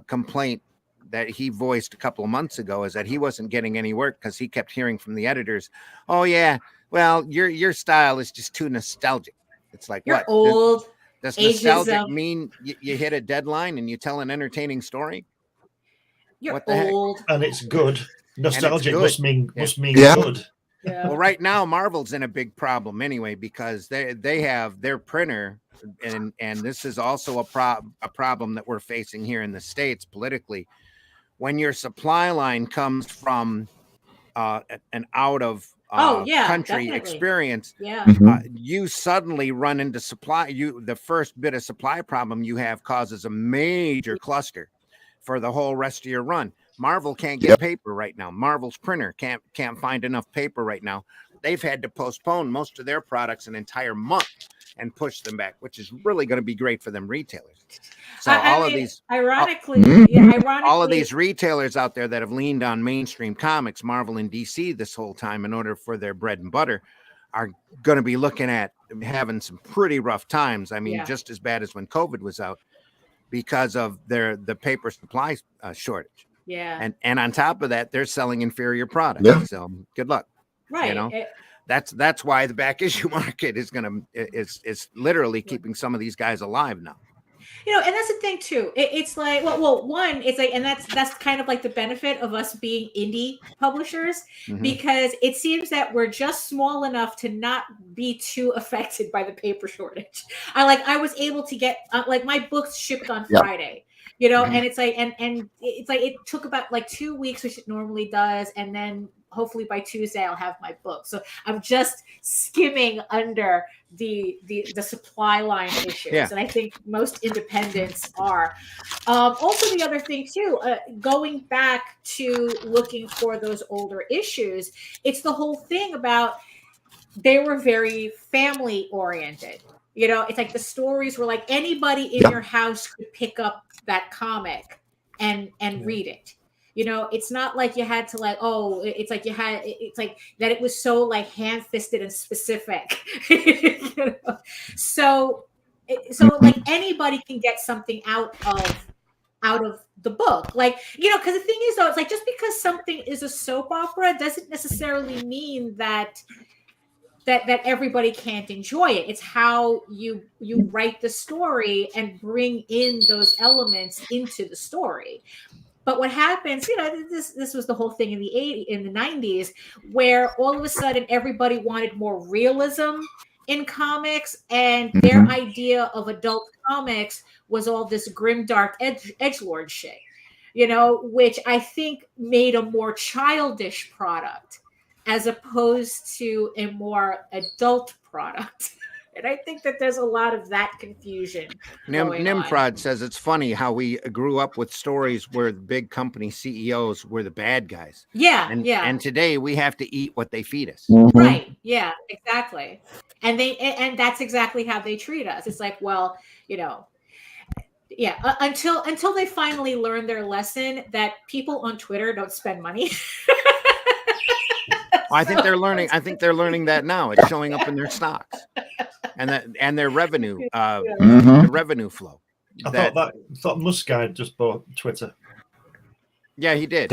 complaint that he voiced a couple of months ago, is that he wasn't getting any work because he kept hearing from the editors, "Oh yeah, well your style is just too nostalgic." It's like, you're what? Old. Does nostalgic mean you hit a deadline and you tell an entertaining story? You're old, and it's good. Nostalgic must mean good. Yeah. Well, right now Marvel's in a big problem anyway, because they have their printer, and this is also a problem that we're facing here in the States politically. When your supply line comes from an out of country experience, you suddenly run into supply. The first bit of supply problem you have causes a major cluster for the whole rest of your run. Marvel can't get paper right now. Marvel's printer can't find enough paper right now. They've had to postpone most of their products an entire month and push them back, which is really going to be great for them retailers. So all of these retailers out there that have leaned on mainstream comics, Marvel and DC, this whole time in order for their bread and butter, are going to be looking at having some pretty rough times. I mean, just as bad as when COVID was out, because of the paper supply shortage. Yeah. And on top of that, they're selling inferior products. Yeah. So good luck. Right. That's why the back issue market is literally keeping some of these guys alive now. And that's the thing too. It's like, one, it's like, and that's kind of like the benefit of us being indie publishers, because it seems that we're just small enough to not be too affected by the paper shortage. I was able to get my books shipped on Friday. And it's like, and it's like, it took about 2 weeks, which it normally does. And then hopefully by Tuesday I'll have my book. So I'm just skimming under the supply line issues. Yeah. And I think most independents are. Also the other thing too, going back to looking for those older issues, it's the whole thing about, they were very family oriented. It's like the stories were like anybody in your house could pick up that comic and read it. It's not like you had to like, it's like it's like that it was so like hand-fisted and specific. So like anybody can get something out of the book, like, because the thing is, though, it's like just because something is a soap opera doesn't necessarily mean that everybody can't enjoy it. It's how you write the story and bring in those elements into the story. But what happens, this was the whole thing in the 90s, where all of a sudden everybody wanted more realism in comics, and their idea of adult comics was all this grim, dark edgelord shit, which I think made a more childish product as opposed to a more adult product. And I think that there's a lot of that confusion. Nimprod says it's funny how we grew up with stories where the big company CEOs were the bad guys. Yeah, And today we have to eat what they feed us. Right. Yeah, exactly. And that's exactly how they treat us. It's like, well, until they finally learn their lesson that people on Twitter don't spend money. I think they're learning. I think they're learning that now. It's showing up in their stocks and their revenue, the revenue flow. I thought Musk guy just bought Twitter. Yeah, he did.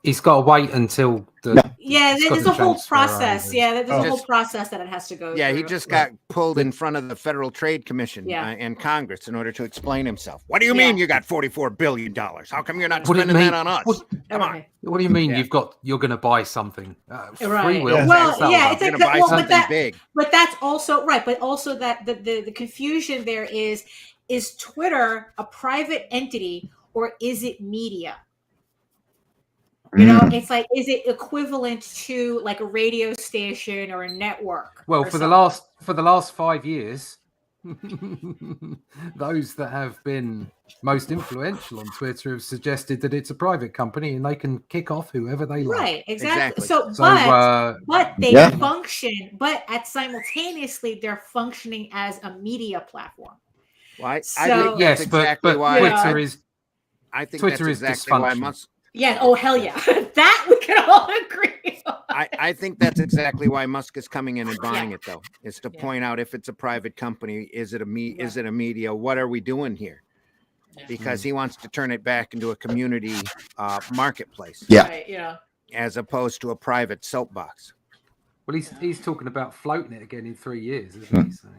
He's got to wait until there's a whole process. There's a whole process that it has to go through. He just got pulled in front of the Federal Trade Commission and Congress in order to explain himself. What do you mean you got $44 billion? How come you're not spending that on us? Come on. What do you mean you're going to buy something? Free will. It's like buy something big. But that's also right. But also that the confusion there is Twitter a private entity or is it media? It's like, is it equivalent to like a radio station or a network? Well, for the last 5 years, those that have been most influential on Twitter have suggested that it's a private company and they can kick off whoever they like. Right, exactly. So but they function, but simultaneously they're functioning as a media platform. Well, I think that's exactly why Twitter is. I think Twitter that's exactly is why dysfunctional. Yeah. Oh, hell yeah. That we can all agree on. I think that's exactly why Musk is coming in and buying it, though, is to point out if it's a private company, is it a media? What are we doing here? Because he wants to turn it back into a community marketplace. Yeah. Right, as opposed to a private soapbox. Well, he's talking about floating it again in 3 years, isn't he? So.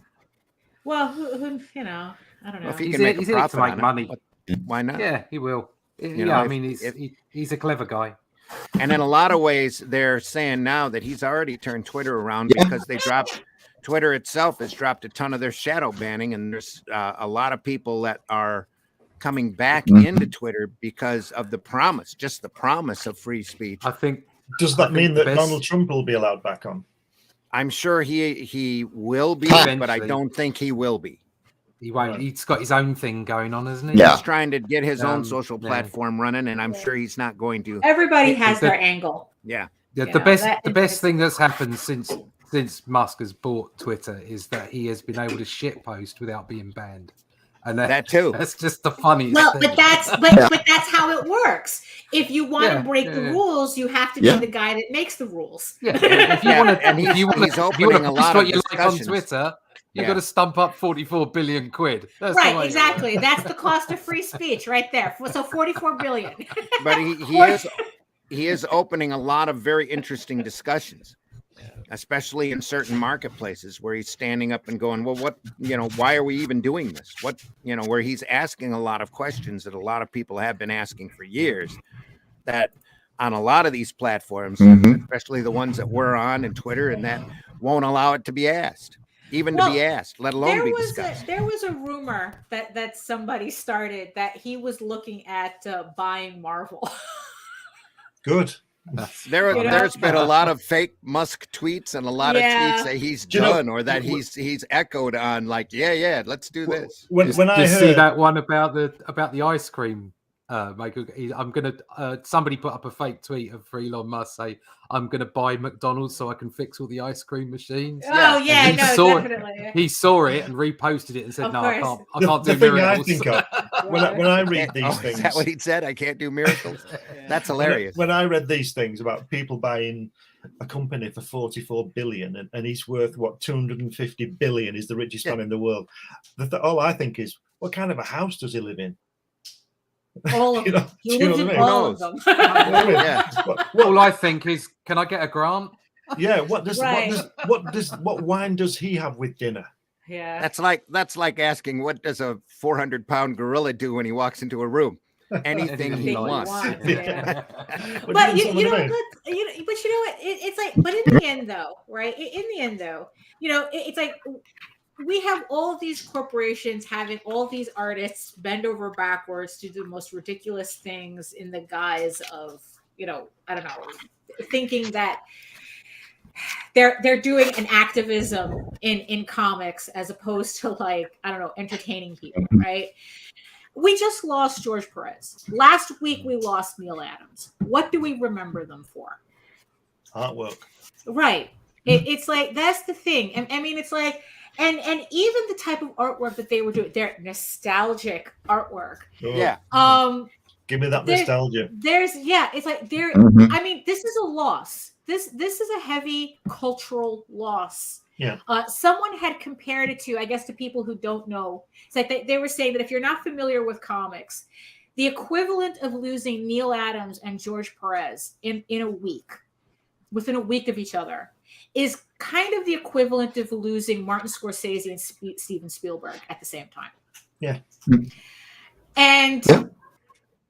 Well, who I don't know. Well, if he can make a profit to make on money, why not? Yeah, he will. I mean, he's a clever guy. And in a lot of ways, they're saying now that he's already turned Twitter around because they dropped Twitter itself has dropped a ton of their shadow banning, and there's a lot of people that are coming back into Twitter because of the promise of free speech. I think. Does that mean that Donald Trump will be allowed back on? I'm sure he will be, but I don't think he will be. He won't. He's got his own thing going on, isn't he? Yeah. He's trying to get his own social platform running, and I'm sure he's not going to. Everybody has their angle. Yeah. The best thing that's happened since Musk has bought Twitter is that he has been able to shitpost without being banned. And that too. That's just the funniest thing. But that's how it works. If you want to break the rules, you have to be the guy that makes the rules. Yeah. If you want to, he's opening a lot of what you like on Twitter. You've got to stump up 44 billion quid. That's right, exactly. That's the cost of free speech right there. So 44 billion. But he is opening a lot of very interesting discussions, especially in certain marketplaces where he's standing up and going, well, why are we even doing this? Where he's asking a lot of questions that a lot of people have been asking for years, that on a lot of these platforms, especially the ones that we're on and Twitter, and that won't allow it to be asked. To be asked, let alone be discussed. There was a rumor that somebody started that he was looking at buying Marvel. Good. There's been a lot of fake Musk tweets and a lot of tweets that he's done or that he's echoed on, like, let's do this. When I heard see that one about the ice cream I'm gonna. Somebody put up a fake tweet of Elon Musk say, "I'm gonna buy McDonald's so I can fix all the ice cream machines." Oh yeah, no, definitely. He saw it and reposted it and said, Of "No, course. I can't do the thing miracles." I think of when I read these things, is that what he said? I can't do miracles. That's hilarious. When I read these things about people buying a company for 44 billion and he's worth what 250 billion, is the richest man in the world. All I think is, what kind of a house does he live in? All of them. He lives in all of them. All I think is, can I get a grant? Yeah. What wine does he have with dinner? Yeah. That's like asking, what does a 400-pound gorilla do when he walks into a room? Anything he wants. Yeah. But you know what? It's like, but in the end, though, right? In the end, though, it's like we have all of these corporations having all of these artists bend over backwards to do the most ridiculous things in the guise of, I don't know, thinking that they're doing an activism in comics as opposed to, like, I don't know, entertaining people, right? We just lost George Perez. Last week we lost Neil Adams. What do we remember them for? Artwork. Right. It's like, that's the thing. And I mean, it's like, and even the type of artwork that they were doing, their nostalgic artwork. Oh. Yeah. Give me that nostalgia. It's like I mean, this is a loss. This is a heavy cultural loss. Yeah. Someone had compared it to, I guess, to people who don't know. It's like they were saying that if you're not familiar with comics, the equivalent of losing Neil Adams and George Perez in a week, within a week of each other, is kind of the equivalent of losing Martin Scorsese and Steven Spielberg at the same time. Yeah. And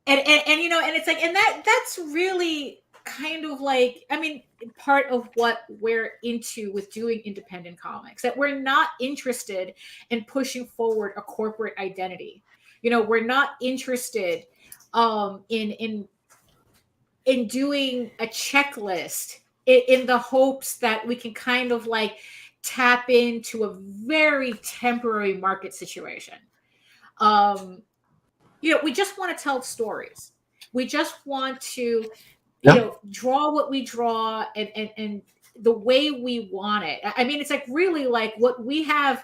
it's like, and that's really kind of like, I mean, part of what we're into with doing independent comics, that we're not interested in pushing forward a corporate identity. We're not interested in doing a checklist in the hopes that we can kind of like tap into a very temporary market situation. We just want to tell stories. We just want to draw what we draw and the way we want it. I mean, it's like really like what we have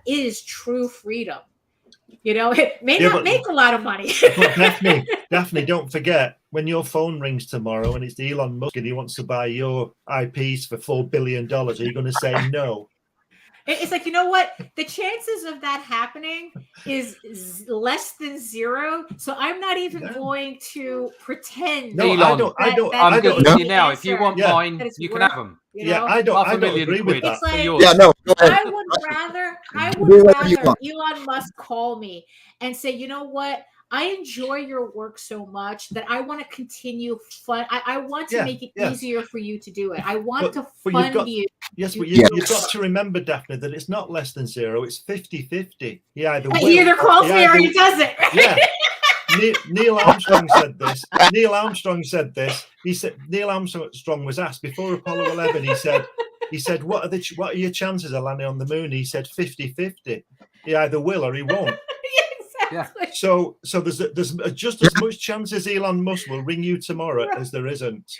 is true freedom. It may not make a lot of money. But Daphne, don't forget, when your phone rings tomorrow and it's Elon Musk and he wants to buy your IPs for $4 billion, are you going to say no? It's like, you know what? The chances of that happening is less than zero. So I'm not even going to pretend. No, Elon, I'm good with you now. If you want mine, you can have them. I don't agree with that. It's like, I would rather Elon Musk call me and say, you know what? I enjoy your work so much that I want to continue I want to make it easier for you to do it. I want to fund you. Yes, but you've got to remember, Daphne, that it's not less than zero. It's 50-50. He either calls me or he doesn't. Yeah. Neil Armstrong said this. He said Neil Armstrong was asked before Apollo 11. He said, what are your chances of landing on the moon? He said 50-50. He either will or he won't. Exactly. Yeah. So there's just as much chance as Elon Musk will ring you tomorrow as there isn't.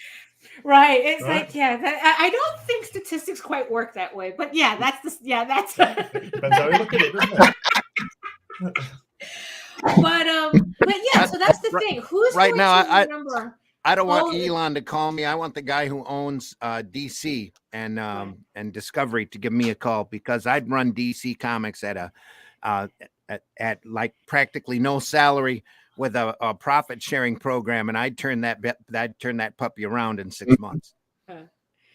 Right. It's like, I don't think statistics quite work that way, but that's depends how you look at it, doesn't it? But so that's the thing. Who's right going now? to remember? I don't want Elon to call me. I want the guy who owns DC and Discovery to give me a call, because I'd run DC Comics at at like practically no salary with a profit sharing program, and I'd turn that puppy around in 6 months.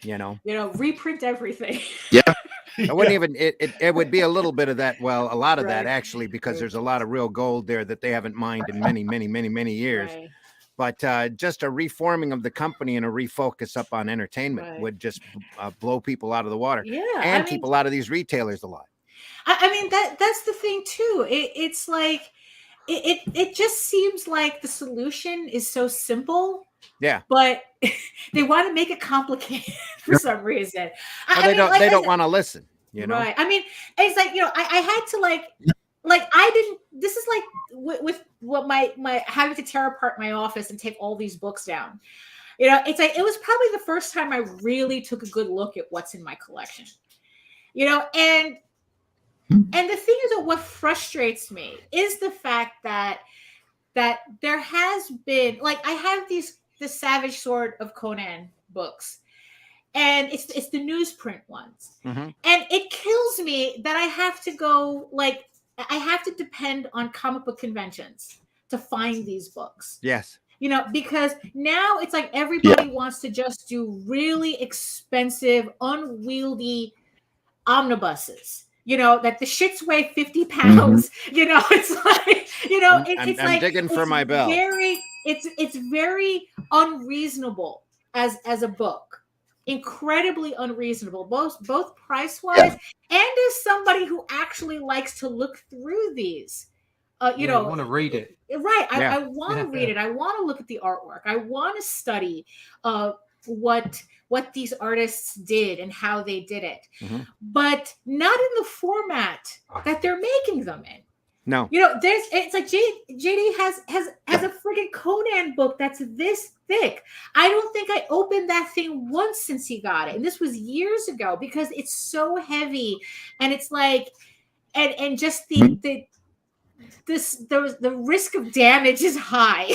Reprint everything. Yeah. I wouldn't even. It would be a little bit of that. Well, a lot of that actually, because there's a lot of real gold there that they haven't mined in many years. Right. But just a reforming of the company and a refocus up on entertainment would just blow people out of the water. Yeah, and keep a lot of these retailers alive. I mean, that's the thing too. It's like it just seems like the solution is so simple. Yeah. But they want to make it complicated for some reason. Well, they don't want to listen, Right. I mean, it's like, I had to like I didn't, this is like with what my having to tear apart my office and take all these books down. You know, it's like it was probably the first time I really took a good look at what's in my collection. You know, and the thing is that what frustrates me is the fact that there has been, like, I have the Savage Sword of Conan books, and it's the newsprint ones, and it kills me that I have to go, like, I have to depend on comic book conventions to find these books. Yes. You know, because now it's like everybody wants to just do really expensive, unwieldy omnibuses. You know, that the shits weigh 50 pounds. You know, it's like, you know, it's I'm like digging for my bell. It's very unreasonable as a book. Incredibly unreasonable, both price wise and as somebody who actually likes to look through these. You know, I want to read it. Right. I want to read it. I want to look at the artwork. I want to study what these artists did and how they did it, but not in the format that they're making them in. No. You know, it's like JD has a friggin' Conan book that's this thick. I don't think I opened that thing once since he got it. And this was years ago because it's so heavy, and it's like and just the risk of damage is high.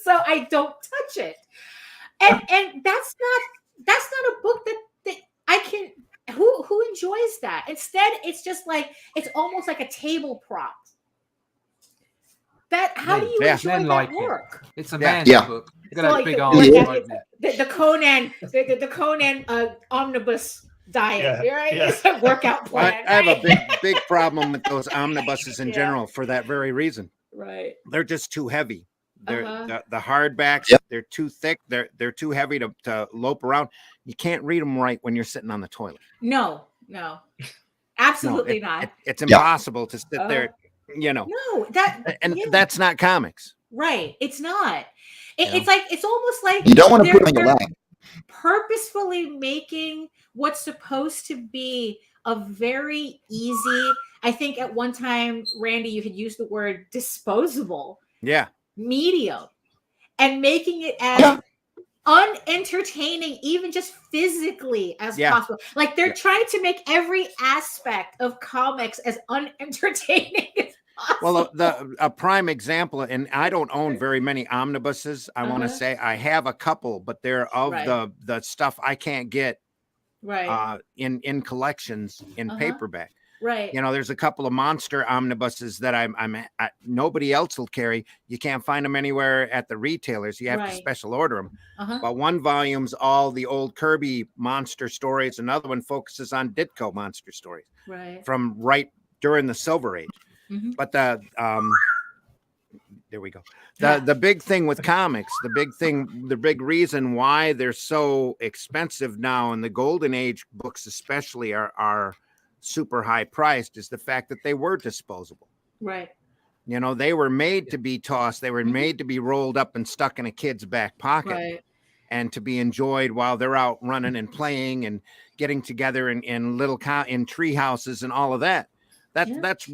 So I don't touch it. And that's not a book that I can who enjoys that. Instead, it's just like it's almost like a table prop. How do you enjoy that work? It's a man's book. You got a big arm. The Conan omnibus diet, right? It's a workout plan. I have a big problem with those omnibuses in general for that very reason. Right. They're just too heavy. They're the hardbacks. They're too thick. They're too heavy to lope around. You can't read them right when you're sitting on the toilet. No, absolutely not. It's impossible to sit there. You know. No, that's not comics. Right. It's not. It's like it's almost like you don't want to put on your leg. Purposefully making what's supposed to be a very easy. I think at one time, Randy, you had used the word disposable. Yeah. Medium, and making it as unentertaining, even just physically, as possible. Like they're trying to make every aspect of comics as unentertaining as possible. Well, a prime example, and I don't own very many omnibuses. I want to say I have a couple, but they're of the stuff I can't get in collections in paperback. Right. You know, there's a couple of monster omnibuses that nobody else will carry. You can't find them anywhere at the retailers. You have to special order them. But one volume's all the old Kirby monster stories. Another one focuses on Ditko monster stories from right during the Silver Age. But there we go. The big thing with comics, the big reason why they're so expensive now, and the Golden Age books especially are super high priced, is the fact that they were disposable. Right. You know, they were made to be tossed. They were made to be rolled up and stuck in a kid's back pocket and to be enjoyed while they're out running and playing and getting together in little in tree houses and all of that. That's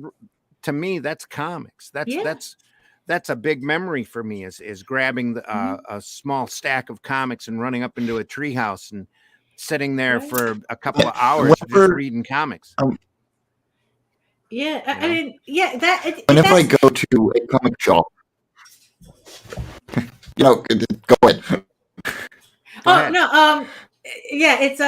to me, that's comics. That's a big memory for me is grabbing a small stack of comics and running up into a tree house and sitting there for a couple of hours just reading comimics. I mean, whenever I go to a comic shop, you know, go ahead. It's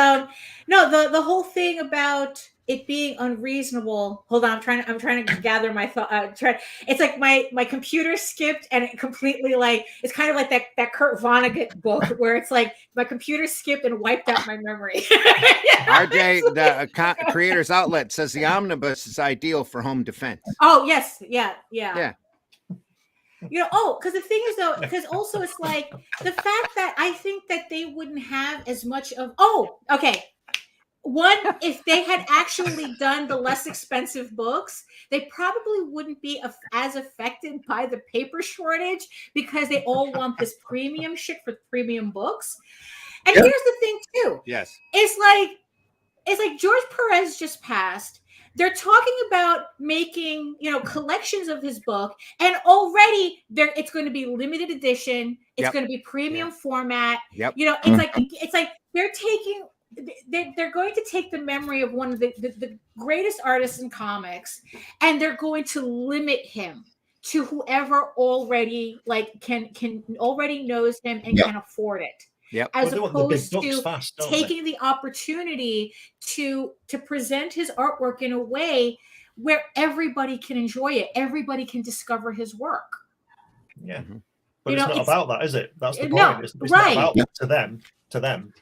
no, the whole thing about it being unreasonable. Hold on, I'm trying to gather my thought. It's like my computer skipped and it completely, like, it's kind of like that Kurt Vonnegut book where it's like my computer skipped and wiped out my memory. RJ, the Creators Outlet says the omnibus is ideal for home defense. Oh yes, yeah. You know, because the thing is though, because also it's like the fact that I think that they wouldn't have as much of. One, if they had actually done the less expensive books, they probably wouldn't be as affected by the paper shortage because they all want this premium shit for premium books. And here's the thing too. Yes. It's like George Perez just passed. they're talking about making, collections of his book, and already it's going to be limited edition. It's going to be premium format. Yep. It's like they're going to take the memory of one of the greatest artists in comics, and they're going to limit him to whoever already can already knows him and can afford it. Yep. As opposed to taking the opportunity to present his artwork in a way where everybody can enjoy it, everybody can discover his work. Yeah, but it's not about that, is it? That's the point. No, it's not about that to them.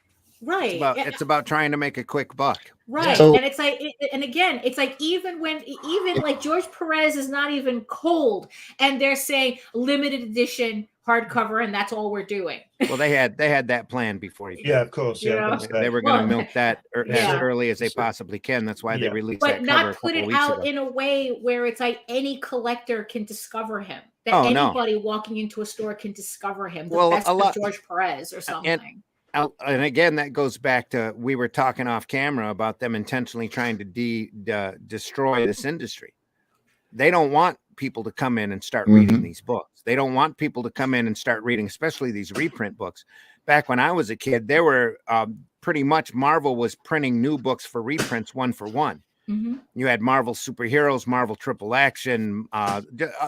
Right. It's about trying to make a quick buck. Right. So, and it's like, and again, it's like even like George Perez is not even cold, and they're saying limited edition hardcover, and that's all we're doing. Well, they had that plan before. Yeah, of course. Yeah, they were going to milk that as early as they possibly can. That's why they released that cover. But not put it out in a way where it's like any collector can discover him. That anybody walking into a store can discover him. The best of George Perez or something. And again, that goes back to, we were talking off camera about them intentionally trying to destroy this industry. They don't want people to come in and start reading these books. They don't want people to come in and start reading, especially these reprint books. Back when I was a kid, there were pretty much Marvel was printing new books for reprints 1 for 1. Mm-hmm. You had Marvel Superheroes, Marvel Triple Action,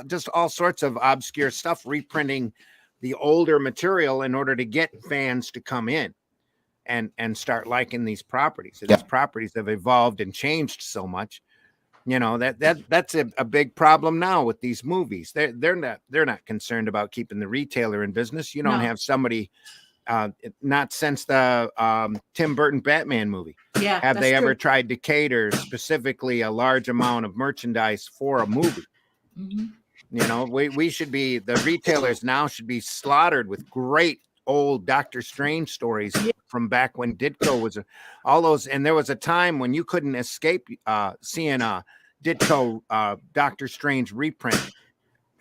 just all sorts of obscure stuff reprinting the older material in order to get fans to come in and start liking these properties. And these properties have evolved and changed so much. That's a big problem now with these movies. They're not concerned about keeping the retailer in business. You don't have somebody not since the Tim Burton Batman movie. Yeah, have they ever tried to cater specifically a large amount of merchandise for a movie? Mm-hmm. We should be, the retailers now should be slaughtered with great old Doctor Strange stories from back when Ditko was all those. And there was a time when you couldn't escape seeing a Ditko Doctor Strange reprint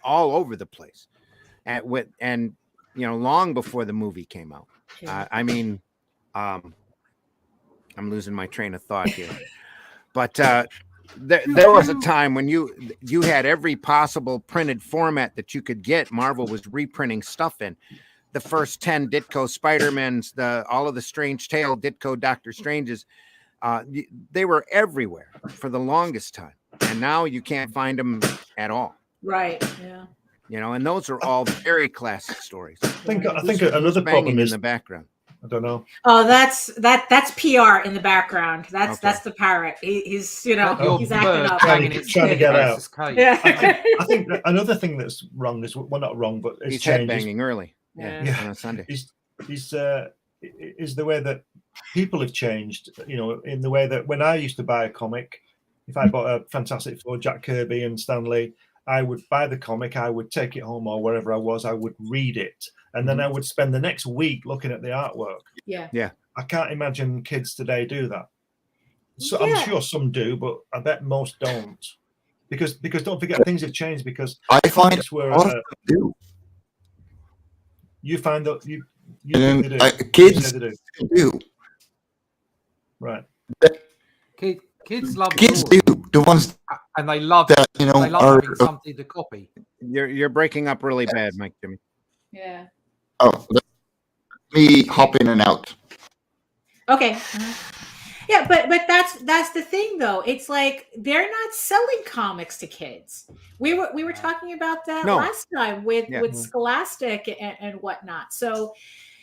all over the place. And long before the movie came out. I'm losing my train of thought here, but there was a time when you had every possible printed format that you could get. Marvel was reprinting stuff in. The first 10 Ditko Spider-Mans, all of the Strange Tale, Ditko Doctor Stranges, they were everywhere for the longest time. And now you can't find them at all. Right, yeah. And those are all very classic stories. I think another problem is in the background. I don't know. Oh, that's PR in the background. That's the parrot. He's he's acting up, trying to get out. Yeah. I think another thing that's wrong is, well, not wrong, but he's headbanging early. Yeah. On Sunday. Is the way that people have changed. In the way that when I used to buy a comic, if I bought a Fantastic Four, Jack Kirby and Stan Lee, I would buy the comic, I would take it home or wherever I was, I would read it. And then I would spend the next week looking at the artwork. Yeah. I can't imagine kids today do that. So I'm sure some do, but I bet most don't. Because don't forget, things have changed. Because I find do. You find that you do. Kids do. Right. Kids love kids do. The ones and they love that they love having something to copy. You're breaking up really bad, Mike Jimmy. Yeah. Oh, let me hop in and out. Okay. Yeah, but that's the thing though. It's like they're not selling comics to kids. We were talking about that last time with Scholastic and whatnot. So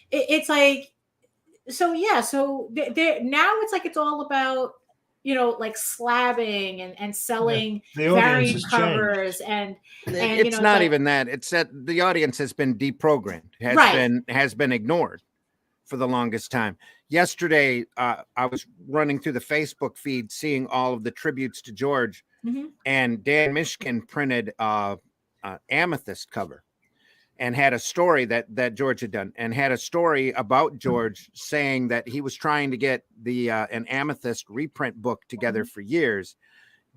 it's like, so they're now it's like it's all about like slabbing and selling variant covers and it's not even that. It's that the audience has been deprogrammed, has been ignored for the longest time. Yesterday, I was running through the Facebook feed, seeing all of the tributes to George, and Dan Mishkin printed Amethyst cover and had a story that George had done, and had a story about George saying that he was trying to get an Amethyst reprint book together for years.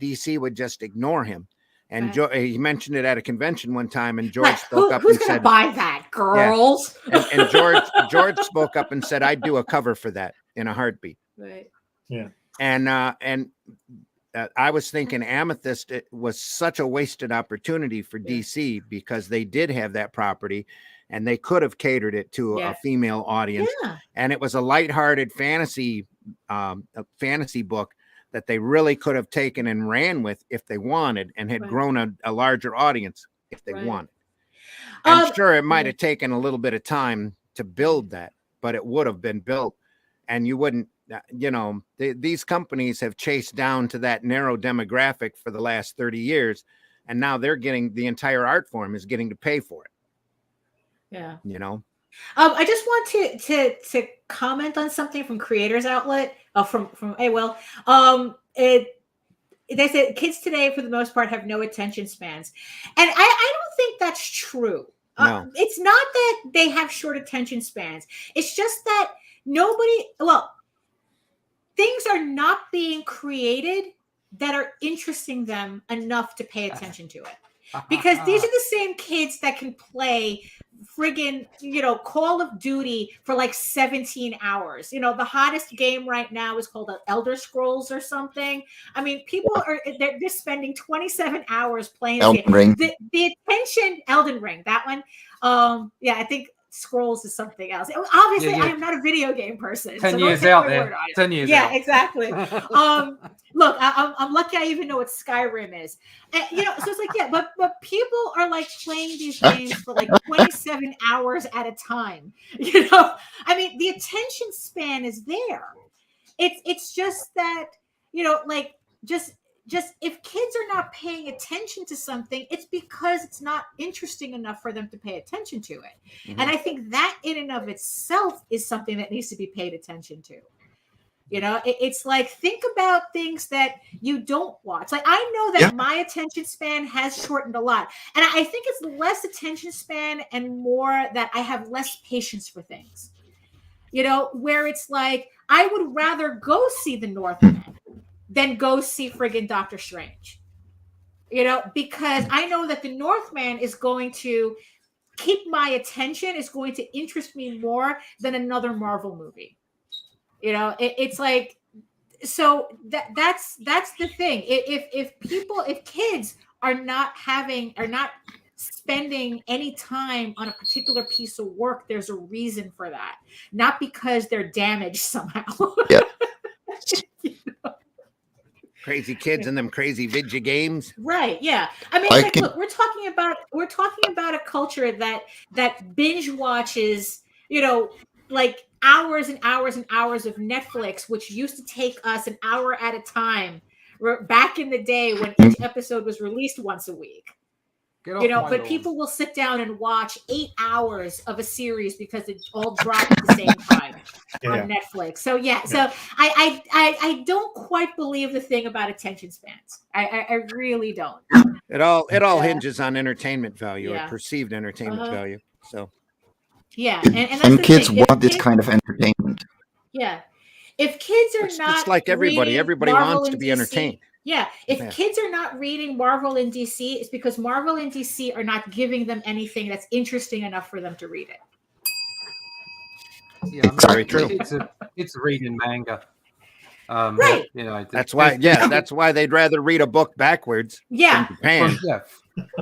DC would just ignore him. And he mentioned it at a convention one time, and George spoke up and said, "Who's going to buy that, girls?" Yeah. And George spoke up and said, "I'd do a cover for that in a heartbeat." Right. Yeah. And I was thinking Amethyst, it was such a wasted opportunity for DC because they did have that property and they could have catered it to a female audience. Yeah. And it was a lighthearted fantasy book that they really could have taken and ran with if they wanted and had grown a larger audience if they wanted. I'm sure it might have taken a little bit of time to build that, but it would have been built. And you wouldn't, these companies have chased down to that narrow demographic for the last 30 years. And now they're getting, the entire art form is getting to pay for it. Yeah. I just want to comment on something from Creators Outlet, from Will. They said kids today, for the most part, have no attention spans. And I don't think that's true. No. It's not that they have short attention spans. It's just that things are not being created that are interesting them enough to pay attention to it. Because these are the same kids that can play friggin', Call of Duty for like 17 hours. The hottest game right now is called Elder Scrolls or something. I mean, people they're spending 27 hours playing Elden Ring. The attention, Elden Ring, that one. I think Scrolls is something else. Obviously, I am not a video game person. 10 years out there. 10 years out. Yeah, exactly. Look, I'm lucky I even know what Skyrim is. And, so it's like, but people are like playing these games for like 27 hours at a time. I mean, the attention span is there. It's just that, just if kids are not paying attention to something, it's because it's not interesting enough for them to pay attention to it. Mm-hmm. And I think that in and of itself is something that needs to be paid attention to. It's like, think about things that you don't watch. Like, I know that my attention span has shortened a lot. And I think it's less attention span and more that I have less patience for things. Where it's like, I would rather go see The Northman than go see friggin' Doctor Strange. Because I know that The Northman is going to keep my attention, is going to interest me more than another Marvel movie. It's like, so that's the thing. If kids are not spending any time on a particular piece of work, there's a reason for that. Not because they're damaged somehow. Yeah. Crazy kids and them crazy video games. Right. Yeah. I mean, look, we're talking about a culture that binge watches, like hours and hours and hours of Netflix, which used to take us an hour at a time back in the day when each episode was released once a week. But people will sit down and watch 8 hours of a series because it all dropped at the same time on Netflix. So so I don't quite believe the thing about attention spans. I really don't. It all hinges on entertainment value or perceived entertainment value. So and kids want this kind of entertainment. Yeah, if kids are not, it's like everybody wants to be entertained. Yeah, if kids are not reading Marvel and DC, it's because Marvel and DC are not giving them anything that's interesting enough for them to read it. Yeah, very true. It's reading manga. Right. That's why they'd rather read a book backwards. Yeah.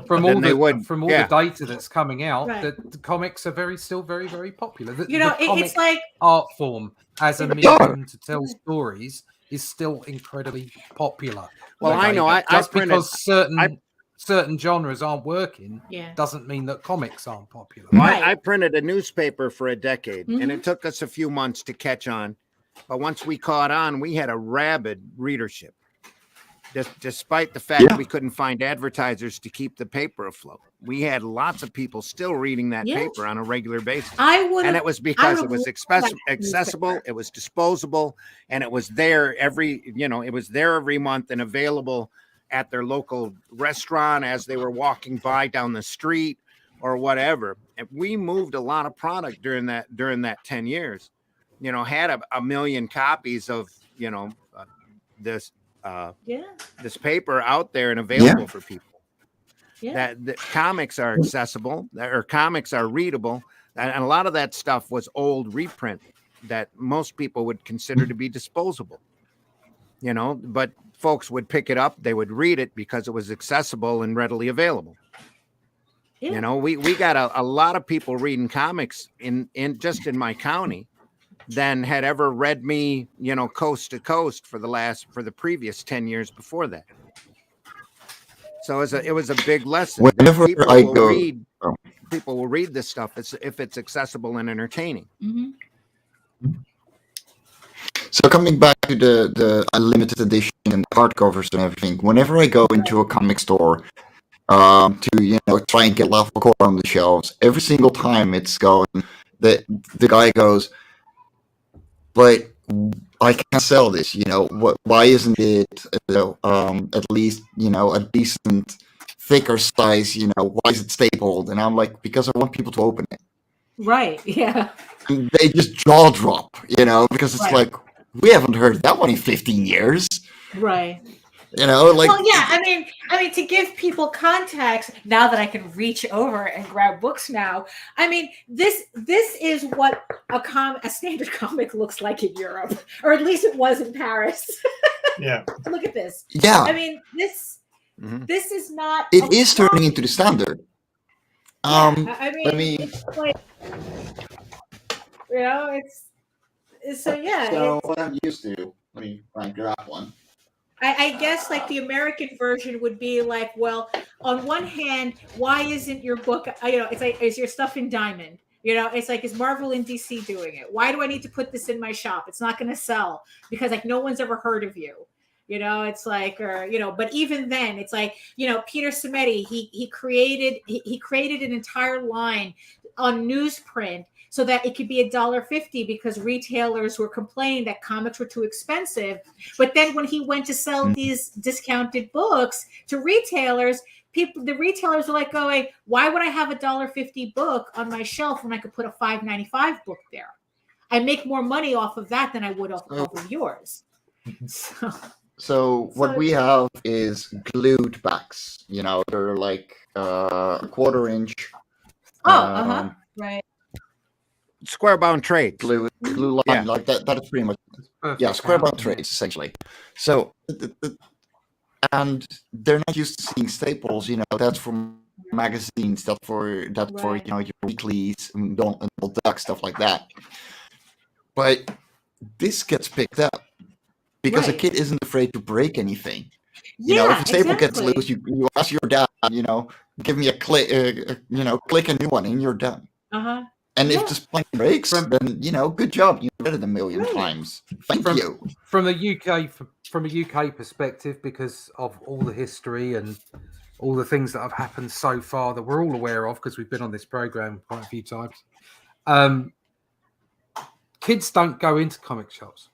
From all the data that's coming out, the comics are still very, very popular. It's like art form as a medium to tell stories is still incredibly popular. Well, I know. Because certain genres aren't working, doesn't mean that comics aren't popular. Well, I printed a newspaper for a decade, and it took us a few months to catch on. But once we caught on, we had a rabid readership. Despite the fact that we couldn't find advertisers to keep the paper afloat, we had lots of people still reading that paper on a regular basis. And it was because it was accessible, it was disposable, and it was there every month and available at their local restaurant as they were walking by down the street or whatever. And we moved a lot of product during that 10 years. Had a million copies of this paper out there and available for people. That comics are accessible, or comics are readable, and a lot of that stuff was old reprint that most people would consider to be disposable. But folks would pick it up, they would read it because it was accessible and readily available. Yeah. You know, we got a lot of people reading comics in just in my county than had ever read me, you know, coast to coast for the previous 10 years before that. So it was a big lesson. Whenever I go, people will read this stuff if it's accessible and entertaining. Mm-hmm. So coming back to the limited edition and hardcovers and everything, whenever I go into a comic store to try and get Lava Core on the shelves, every single time it's going, the guy goes, but I can't sell this. Why isn't it at least a decent thicker size? Why is it stapled? And I'm like, because I want people to open it. Right. Yeah. And they just jaw drop, because it's like, we haven't heard that one in 15 years. Right. Well, yeah, I mean, to give people context, now that I can reach over and grab books now, I mean, this is what a standard comic looks like in Europe, or at least it was in Paris. Yeah. Look at this. Yeah. I mean, this is not. It is turning into the standard. I mean, it's like, it's so yeah. So what I'm used to. Let me find grab one. I guess like the American version would be like, well, on one hand, why isn't your book, it's like, is your stuff in Diamond? It's like, is Marvel and DC doing it? Why do I need to put this in my shop? It's not going to sell because like no one's ever heard of you. It's like, but even then it's like, Peter Simeti, he created an entire line on newsprint so that it could be $1.50 because retailers were complaining that comics were too expensive. But then when he went to sell these discounted books to retailers, the retailers were like going, why would I have $1.50 book on my shelf when I could put a $5.95 book there? I make more money off of that than I would off of yours. So what we have is glued backs. They're like a 1/4 inch. Right. Square bound trades. Glue line like that. That is pretty much square bound trades essentially. So and they're not used to seeing staples. That's for magazines. That's for your weeklies and Donald Duck stuff like that. But this gets picked up because a kid isn't afraid to break anything. If a staple gets loose, you ask your dad. Give me a click. Click a new one, and you're done. And if the spine breaks, then good job. You did it a million times. Thank you. From a UK perspective, because of all the history and all the things that have happened so far that we're all aware of, because we've been on this program quite a few times. Kids don't go into comic shops.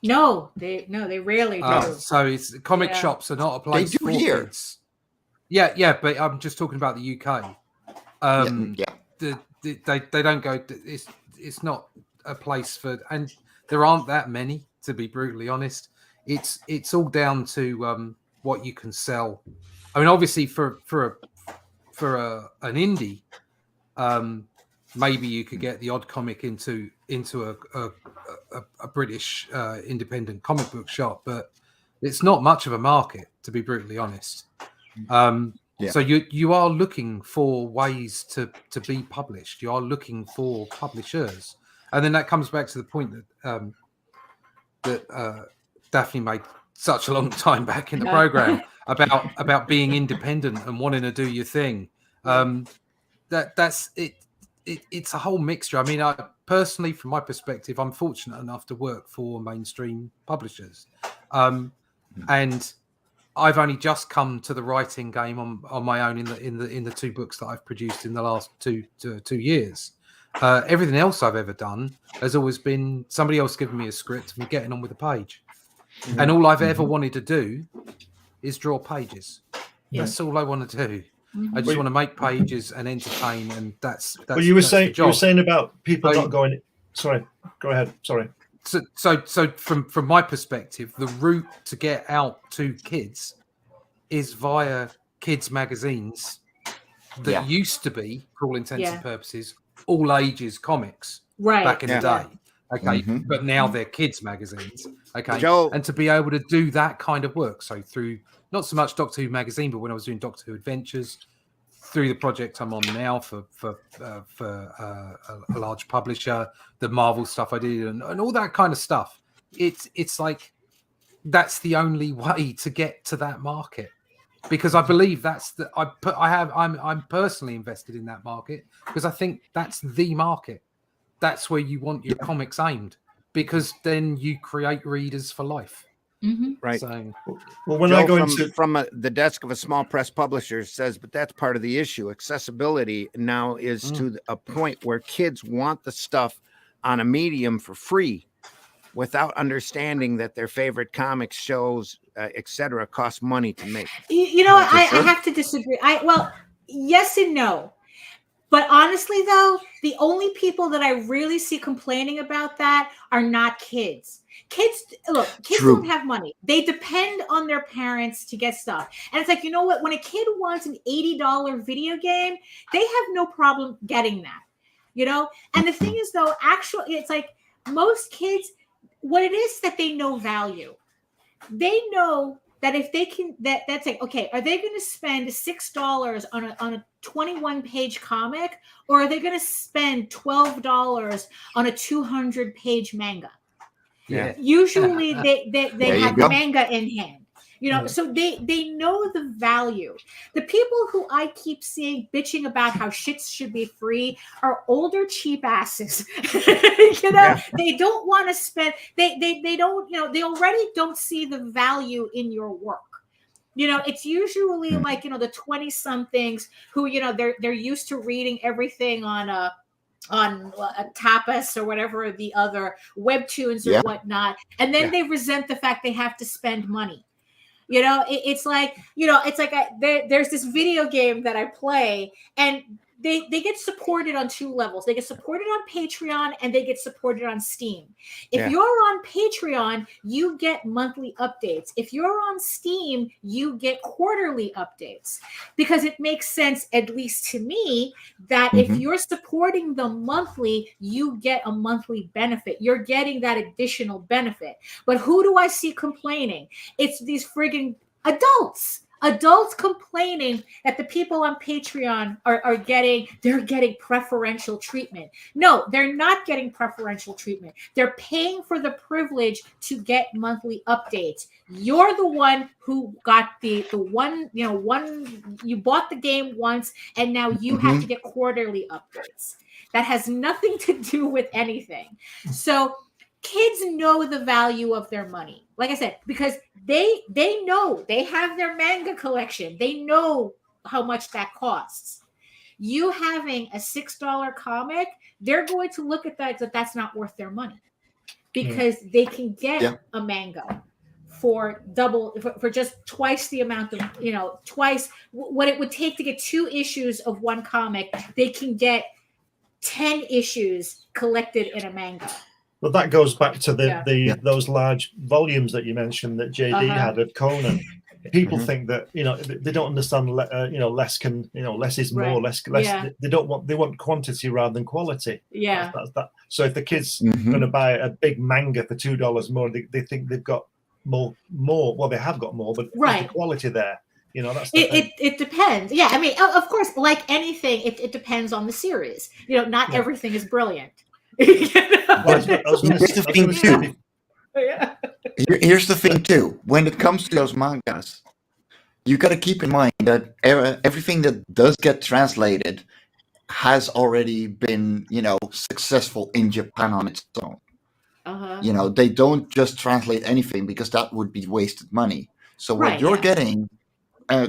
No, they rarely do. So comic shops are not a place for kids. Yeah, but I'm just talking about the UK. They don't go. It's not a place for, and there aren't that many, to be brutally honest. It's all down to what you can sell. I mean, obviously for an indie, maybe you could get the odd comic into a British independent comic book shop, but it's not much of a market, to be brutally honest. So you are looking for ways to be published. You are looking for publishers, and then that comes back to the point that Daphne made such a long time back in the program about being independent and wanting to do your thing. That's it. It's a whole mixture. I mean, I personally, from my perspective, I'm fortunate enough to work for mainstream publishers, and I've only just come to the writing game on my own in the 2 books that I've produced in the last two years. Everything else I've ever done has always been somebody else giving me a script and getting on with the page. And all I've ever wanted to do is draw pages. That's all I want to do. I just want to make pages and entertain, and that's. Well, you were saying about people not going. Sorry, go ahead. Sorry. So from my perspective, the route to get out to kids is via kids magazines that used to be, for all intents and purposes, all ages comics back in the day. Okay, but now they're kids' magazines. Okay, Joe. And to be able to do that kind of work, so through not so much Doctor Who magazine, but when I was doing Doctor Who Adventures, through the project I'm on now for a large publisher, the Marvel stuff I did, and all that kind of stuff. It's like that's the only way to get to that market, because I believe that's I'm personally invested in that market because I think that's the market. That's where you want your comics aimed, because then you create readers for life. Right. So, well, when Joe I go from the desk of a small press publisher says, but that's part of the issue. Accessibility now is to a point where kids want the stuff on a medium for free, without understanding that their favorite comics, shows, etc., cost money to make. You know, I have to disagree. Well, yes and no. But honestly, though, the only people that I really see complaining about that are not kids. Kids don't have money. They depend on their parents to get stuff. And it's like, you know what? When a kid wants an $80 video game, they have no problem getting that, you know? And the thing is, though, actually, it's like most kids, what it is that they know value. They know that if they can, that's like, okay, are they going to spend $6 on a 21-page comic, or are they going to spend $12 on a 200-page manga? Yeah. Usually they have manga in hand. You know, Yeah. so they know the value. The people who I keep seeing bitching about how shits should be free are older cheap asses. You know, they don't want to spend. They don't. You know, they already don't see the value in your work. You know, it's usually like, you know, the 20-somethings who, you know, they're used to reading everything on a Tapas or whatever the other webtoons or whatnot, and then they resent the fact they have to spend money. You know, it's like, you know, it's like there's this video game that I play, and they get supported on two levels. They get supported on Patreon and they get supported on Steam. If you're on Patreon, you get monthly updates. If you're on Steam, you get quarterly updates, because it makes sense, at least to me, that if you're supporting them monthly, you get a monthly benefit. You're getting that additional benefit. But who do I see complaining? It's these friggin' adults complaining that the people on Patreon are getting preferential treatment. No, they're not getting preferential treatment. They're paying for the privilege to get monthly updates. You're the one who got the one, you know, you bought the game once, and now you have to get quarterly updates. That has nothing to do with anything. So kids know the value of their money, like I said, because they know they have their manga collection. They know how much that costs. You having a $6 comic, they're going to look at that's not worth their money, because they can get a manga for just twice the amount of, you know, twice what it would take to get 2 issues of one comic. They can get 10 issues collected in a manga. Well, that goes back to those large volumes that you mentioned that JD had of Conan. People think that, you know, they don't understand. You know, less is more. Less. They want quantity rather than quality. Yeah. That's that. So if the kid's going to buy a big manga for $2 more, they think they've got more. Well, they have got more, but is the quality there? You know, that's it depends. Yeah, I mean, of course, like anything, it depends on the series. You know, not everything is brilliant. Here's the thing too. Here's the thing too. When it comes to those mangas, you got to keep in mind that everything that does get translated has already been, you know, successful in Japan on its own. You know, they don't just translate anything, because that would be wasted money. So what you're getting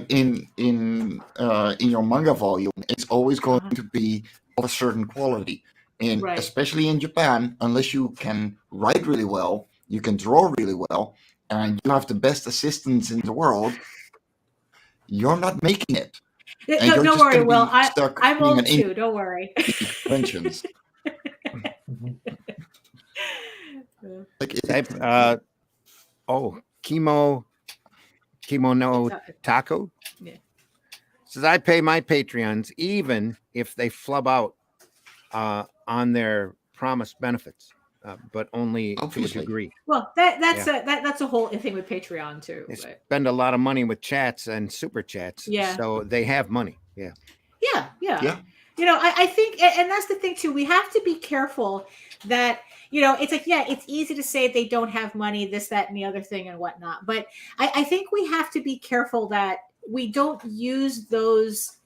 in your manga volume, it's always going to be of a certain quality. And especially in Japan, unless you can write really well, you can draw really well, and you have the best assistants in the world, you're not making it. No, don't worry, Will. I'm old too. Don't worry. Conventions. Kimono Taco says, I pay my Patreons even if they flub out on their promised benefits. but only Obviously. to a degree. Well, that's a whole thing with Patreon too. They But spend a lot of money with chats and super chats. Yeah. So they have money. Yeah. Yeah. You know, I think, and that's the thing too. We have to be careful that, you know, it's like, yeah, it's easy to say they don't have money, this, that, and the other thing and whatnot. But I think we have to be careful that we don't use those,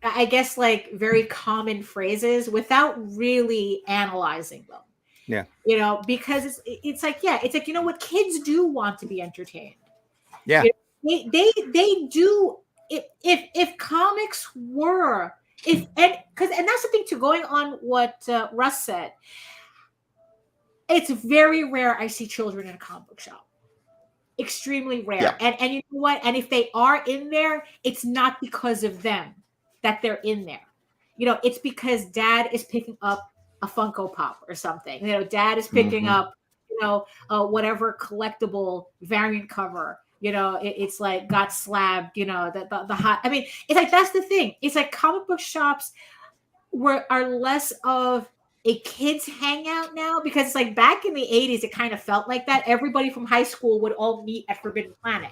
I guess, like very common phrases without really analyzing them. Yeah. You know, because it's like, yeah, it's like, you know what, kids do want to be entertained. Yeah. You know, they do. If comics were, and that's the thing too, going on what Russ said, it's very rare I see children in a comic book shop. Extremely rare. Yeah. And you know what? And if they are in there, it's not because of them that they're in there. You know, it's because dad is picking up a Funko Pop or something. You know, dad is picking up, you know, whatever collectible variant cover. You know, it's like got slabbed, you know, the hot. I mean, it's like, that's the thing. It's like comic book shops are less of a kids hangout now, because it's like back in the 80s, it kind of felt like that. Everybody from high school would all meet at Forbidden Planet.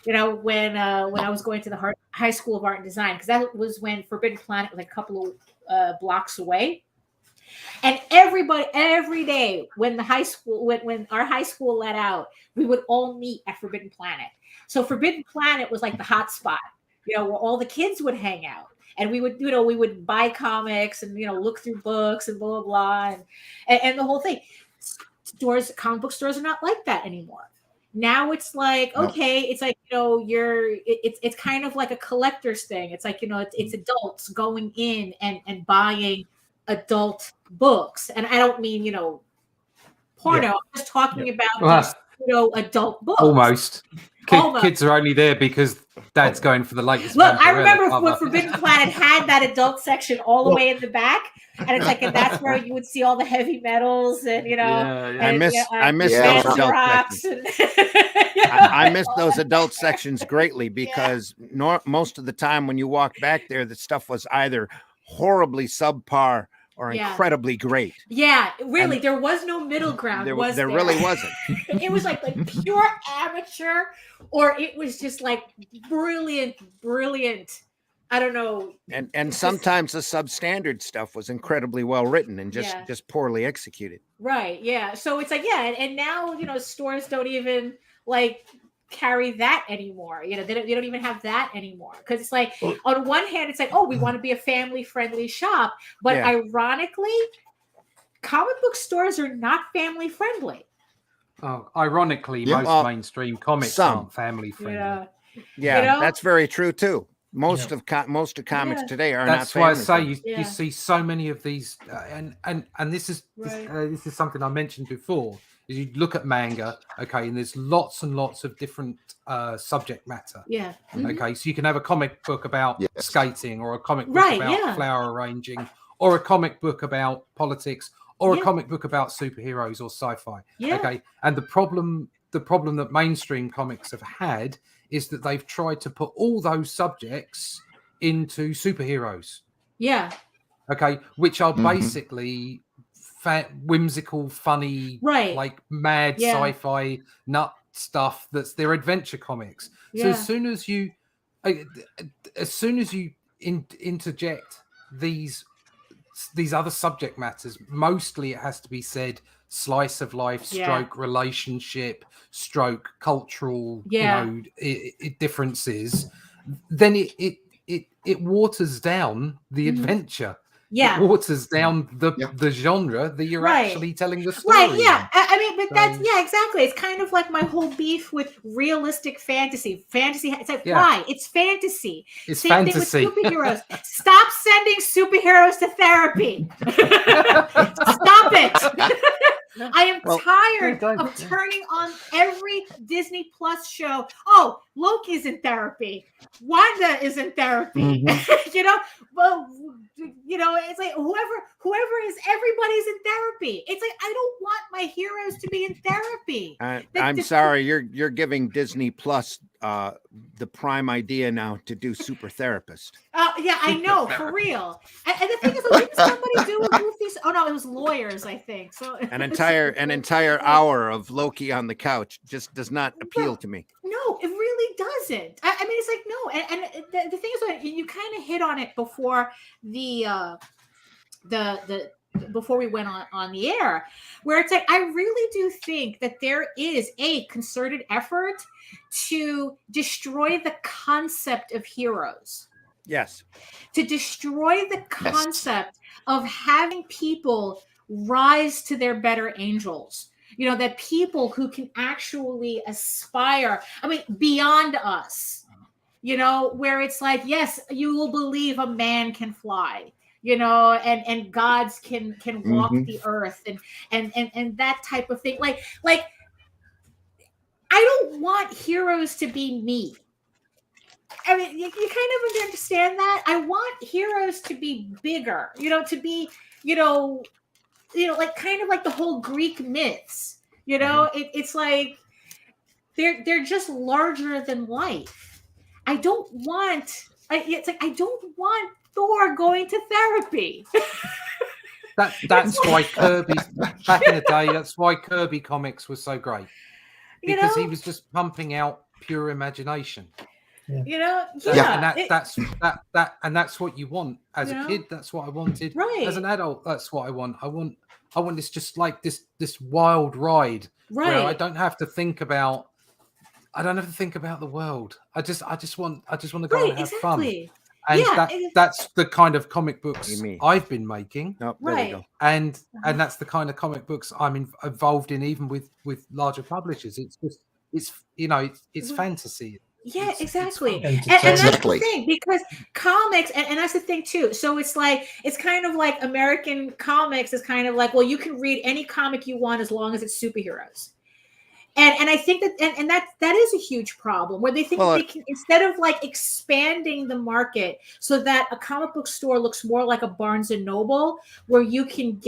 You know, when I was going to the High School of Art and Design, because that was when Forbidden Planet was like a couple of blocks away. And everybody, every day when our high school let out, we would all meet at Forbidden Planet. So Forbidden Planet was like the hot spot, you know, where all the kids would hang out. And we would, you know, we would buy comics and, you know, look through books and blah, blah, blah. And the whole thing. Comic book stores are not like that anymore. Now it's like, okay, it's like, you know, it's kind of like a collector's thing. It's like, you know, it's adults going in and buying adult books. And I don't mean, you know, porno. I'm just talking about just, you know, adult books. Almost. Kids are only there because dad's going for the latest. Look, I remember when Forbidden Planet had that adult section all the way in the back, and it's like, and that's where you would see all the heavy metals and, you know. I miss those adult sections. I miss those adult sections greatly, because most of the time when you walk back there, the stuff was either horribly subpar or incredibly great. Yeah, really, there was no middle ground. There really wasn't. It was like pure amateur, or it was just like brilliant. I don't know. And sometimes the substandard stuff was incredibly well written and just poorly executed. Right. Yeah. So it's like, yeah, and now, you know, stores don't even like carry that anymore. You know, they don't even have that anymore, because it's like, on one hand, it's like, oh, we want to be a family friendly shop, but ironically, comic book stores are not family friendly. Oh, ironically, most mainstream comics aren't family friendly. Yeah, you know? That's very true too. Most of comics today are not family. That's why I say you see so many of these, and this is this is something I mentioned before. Is you look at manga, okay, and there's lots and lots of different subject matter. Yeah. Okay, so you can have a comic book about skating, or a comic book about flower arranging, or a comic book about politics, or a comic book about superheroes or sci-fi. Yeah. Okay, and the problem that mainstream comics have had is that they've tried to put all those subjects into superheroes. Yeah. Okay, which are basically whimsical, funny, like mad sci-fi nut stuff. That's their adventure comics. So as soon as you interject these other subject matters, mostly it has to be said slice of life, stroke relationship, stroke cultural, you know, differences. Then it waters down the adventure. Yeah, it waters down the genre that you're actually telling the story. Right, yeah. I mean, but that's exactly. It's kind of like my whole beef with realistic fantasy. It's like, why? It's fantasy. It's Same fantasy. thing with superheroes. Stop sending superheroes to therapy. Stop it. I am tired of turning on every Disney Plus show. Oh, Loki's in therapy. Wanda is in therapy. You know, well, you know, it's like whoever is, everybody's in therapy. It's like, I don't want my heroes to be in therapy. I'm sorry, you're giving Disney Plus the prime idea now to do super therapist. Yeah, I know, for real. And the thing is, didn't somebody do a goofy it was lawyers, I think. So an entire hour of Loki on the couch just does not appeal to me. No, it really doesn't. I mean, it's like, no. And the thing is, that you kind of hit on it before the before we went on the air, where it's like, I really do think that there is a concerted effort to destroy the concept of heroes. Yes. To destroy the concept of having people rise to their better angels. You know, that people who can actually aspire, I mean, beyond us, you know, where it's like, yes, you will believe a man can fly, you know, and gods can walk the earth and that type of thing. Like, I don't want heroes to be me. I mean, you kind of understand that. I want heroes to be bigger, you know, to be, you know, like kind of like the whole Greek myths, you know, it's like they're just larger than life. I don't want Thor going to therapy. That's why Kirby back in the day. That's why Kirby comics was so great, because he was just pumping out pure imagination. You know, and that's what you want as a kid. That's what I wanted. Right. As an adult, that's what I want. I want this just like this wild ride, where I don't have to think about. I don't have to think about the world. I just want to go and have fun. And that's the kind of comic books I've been making. Oh, there you go. And that's the kind of comic books I'm involved in, even with larger publishers. It's just it's fantasy. Yeah, exactly. And that's the thing, because comics, and that's the thing too. So it's like, it's kind of like American comics is kind of like, well, you can read any comic you want as long as it's superheroes. And I think that is a huge problem, where they think that they can, instead of like expanding the market so that a comic book store looks more like a Barnes and Noble, where you can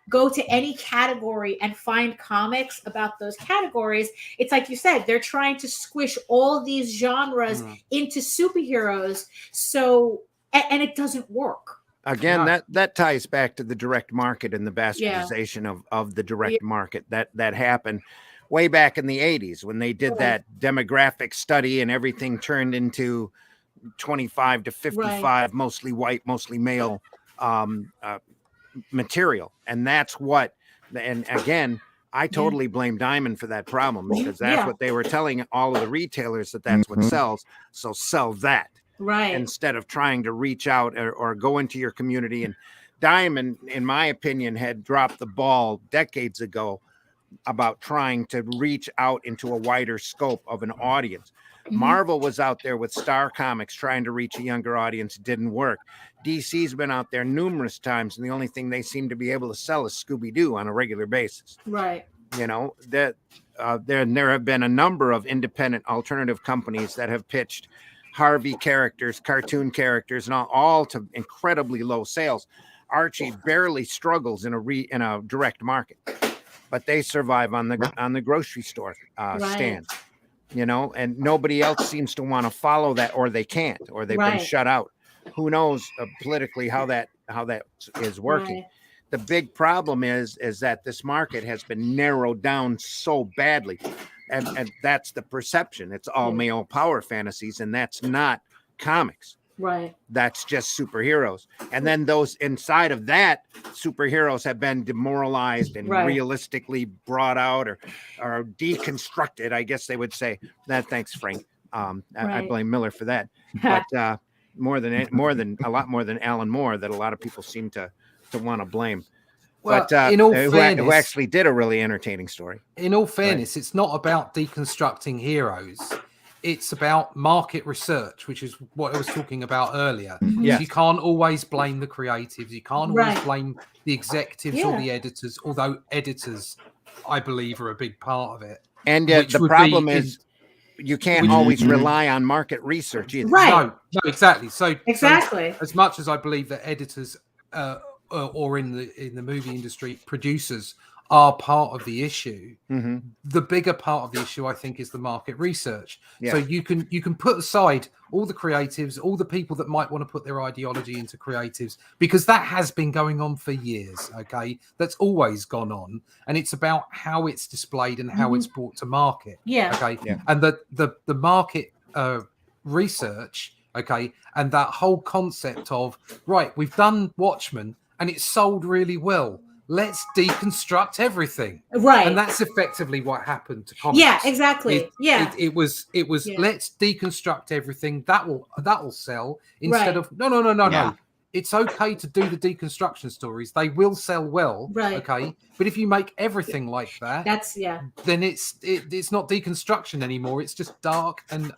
go to any category and find comics about those categories. It's like you said, they're trying to squish all these genres into superheroes. So, and it doesn't work. Again, that ties back to the direct market and the bastardization of the direct market that happened way back in the 80s, when they did that demographic study and everything turned into 25 to 55, mostly white, mostly male material. And that's what, and again, I totally blame Diamond for that problem, because that's what they were telling all of the retailers, that's what sells. So sell that. Right. Instead of trying to reach out or go into your community. And Diamond, in my opinion, had dropped the ball decades ago about trying to reach out into a wider scope of an audience. Marvel was out there with Star Comics trying to reach a younger audience. It didn't work. DC's been out there numerous times, and the only thing they seem to be able to sell is Scooby-Doo on a regular basis. Right. You know, that there have been a number of independent alternative companies that have pitched Harvey characters, cartoon characters, and all to incredibly low sales. Archie barely struggles in a direct market, but they survive on the grocery store stand, you know, and nobody else seems to want to follow that, or they can't, or they've been shut out. Who knows politically how that is working. The big problem is that this market has been narrowed down so badly, and that's the perception. It's all male power fantasies, and that's not comics. Right. That's just superheroes. And then those inside of that, superheroes have been demoralized and realistically brought out or deconstructed, I guess they would say. Thanks, Frank. I blame Miller for that. But a lot more than Alan Moore, that a lot of people seem to want to blame. Well, but in all fairness, who actually did a really entertaining story. In all fairness, it's not about deconstructing heroes. It's about market research, which is what I was talking about earlier. Yes. You can't always blame the creatives. You can't always blame the executives or the editors, although editors, I believe, are a big part of it. And the problem is you can't always rely on market research either. Right. No, exactly. So as much as I believe that editors or in the movie industry, producers are part of the issue. Mm-hmm. The bigger part of the issue, I think, is the market research. Yeah. So you can put aside all the creatives, all the people that might want to put their ideology into creatives, because that has been going on for years. Okay, that's always gone on, and it's about how it's displayed and how it's brought to market. Yeah. Okay. Yeah. And the market research. Okay, and that whole concept of, right, we've done Watchmen and it's sold really well. Let's deconstruct everything. Right. And that's effectively what happened to comics. Yeah, exactly. It was Yeah. let's deconstruct everything. That will sell, instead of no. It's okay to do the deconstruction stories. They will sell well. Right. Okay. But if you make everything like that, then it's not deconstruction anymore. It's just dark and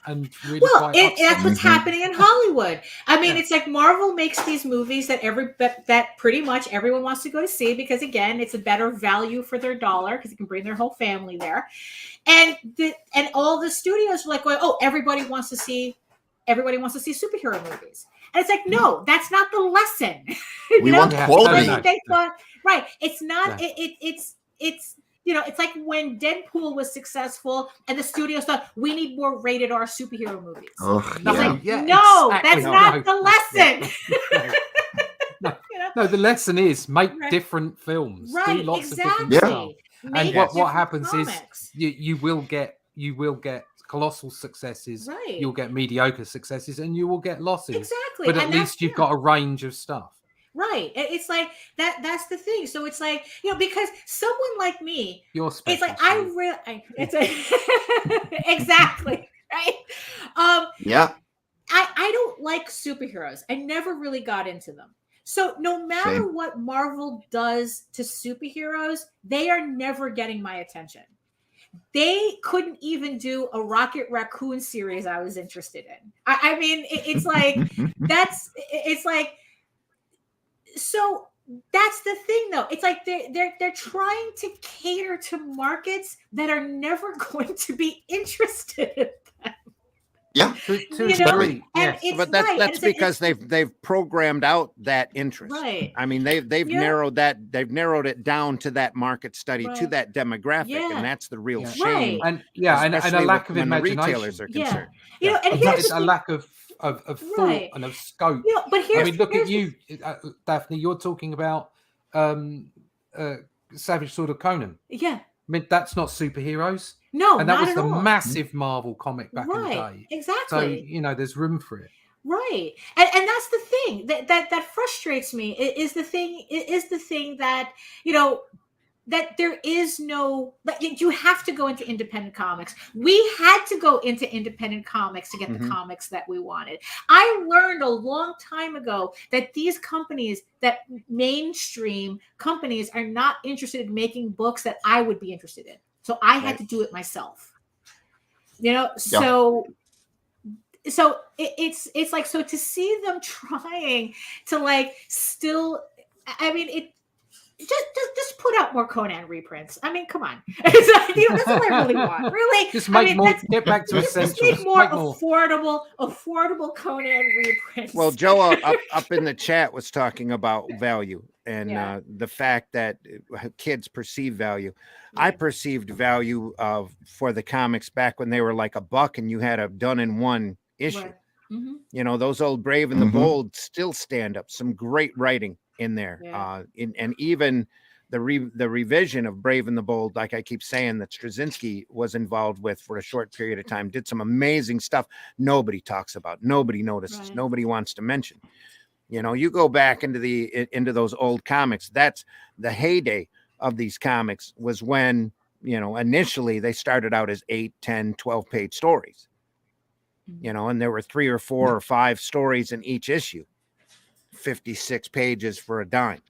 really that's what's happening in Hollywood. I mean, it's like Marvel makes these movies that pretty much everyone wants to go to see, because again, it's a better value for their dollar, because you can bring their whole family there. And all the studios are like going, oh, everybody wants to see superhero movies. And it's like, no, that's not the lesson. We want quality. They thought, right. It's not, it's it's like when Deadpool was successful and the studios thought, we need more rated R superhero movies. Oh, that's not the lesson. No, the lesson is make different films. Right, do lots exactly. of different stuff. And what happens is you will get colossal successes. Right. You'll get mediocre successes, and you will get losses. Exactly. But at least you've got a range of stuff. Right. It's like that's the thing. So it's like, because someone like me, you're special. It's like exactly. Right. Yeah. I don't like superheroes. I never really got into them. So no matter what Marvel does to superheroes, they are never getting my attention. They couldn't even do a Rocket Raccoon series I was interested in. I mean, it's like, so that's the thing though. It's like they're trying to cater to markets that are never going to be interested in them. Yeah, to a degree. Yes. But that's because they've programmed out that interest. Right. I mean, they've narrowed it down to that market study, to that demographic, and that's the real shame. And a lack of when imagination. The retailers are concerned. And it's a lack of thought and of scope. But look at you, Daphne. You're talking about Savage Sword of Conan. Yeah. I mean, that's not superheroes. No, and that not was at the all. Massive Marvel comic back in the day. Exactly. So there's room for it. Right, and that's the thing that frustrates me is the thing that that there is no, you have to go into independent comics. We had to go into independent comics to get the comics that we wanted. I learned a long time ago that these companies, that mainstream companies, are not interested in making books that I would be interested in. So I had to do it myself. So it's like, so to see them trying to still, I mean, it just put out more Conan reprints. I mean, come on. That's what I really want. Really, just make more. Get back to essentials. Just make more affordable Conan reprints. Well, Joe up in the chat was talking about value and the fact that kids perceive value. Yeah. I perceived value for the comics back when they were like $1 and you had a done-in-one issue. Right. Mm-hmm. Those old Brave and the Bold still stand up. Some great writing in there. Yeah. And even the revision of Brave and the Bold, like I keep saying, that Straczynski was involved with for a short period of time, did some amazing stuff nobody talks about, nobody notices, nobody wants to mention. You go back into those old comics, that's the heyday of these comics, was when, initially they started out as 8, 10, 12 page stories, and there were 3 or 4 or 5 stories in each issue, 56 pages for a dime.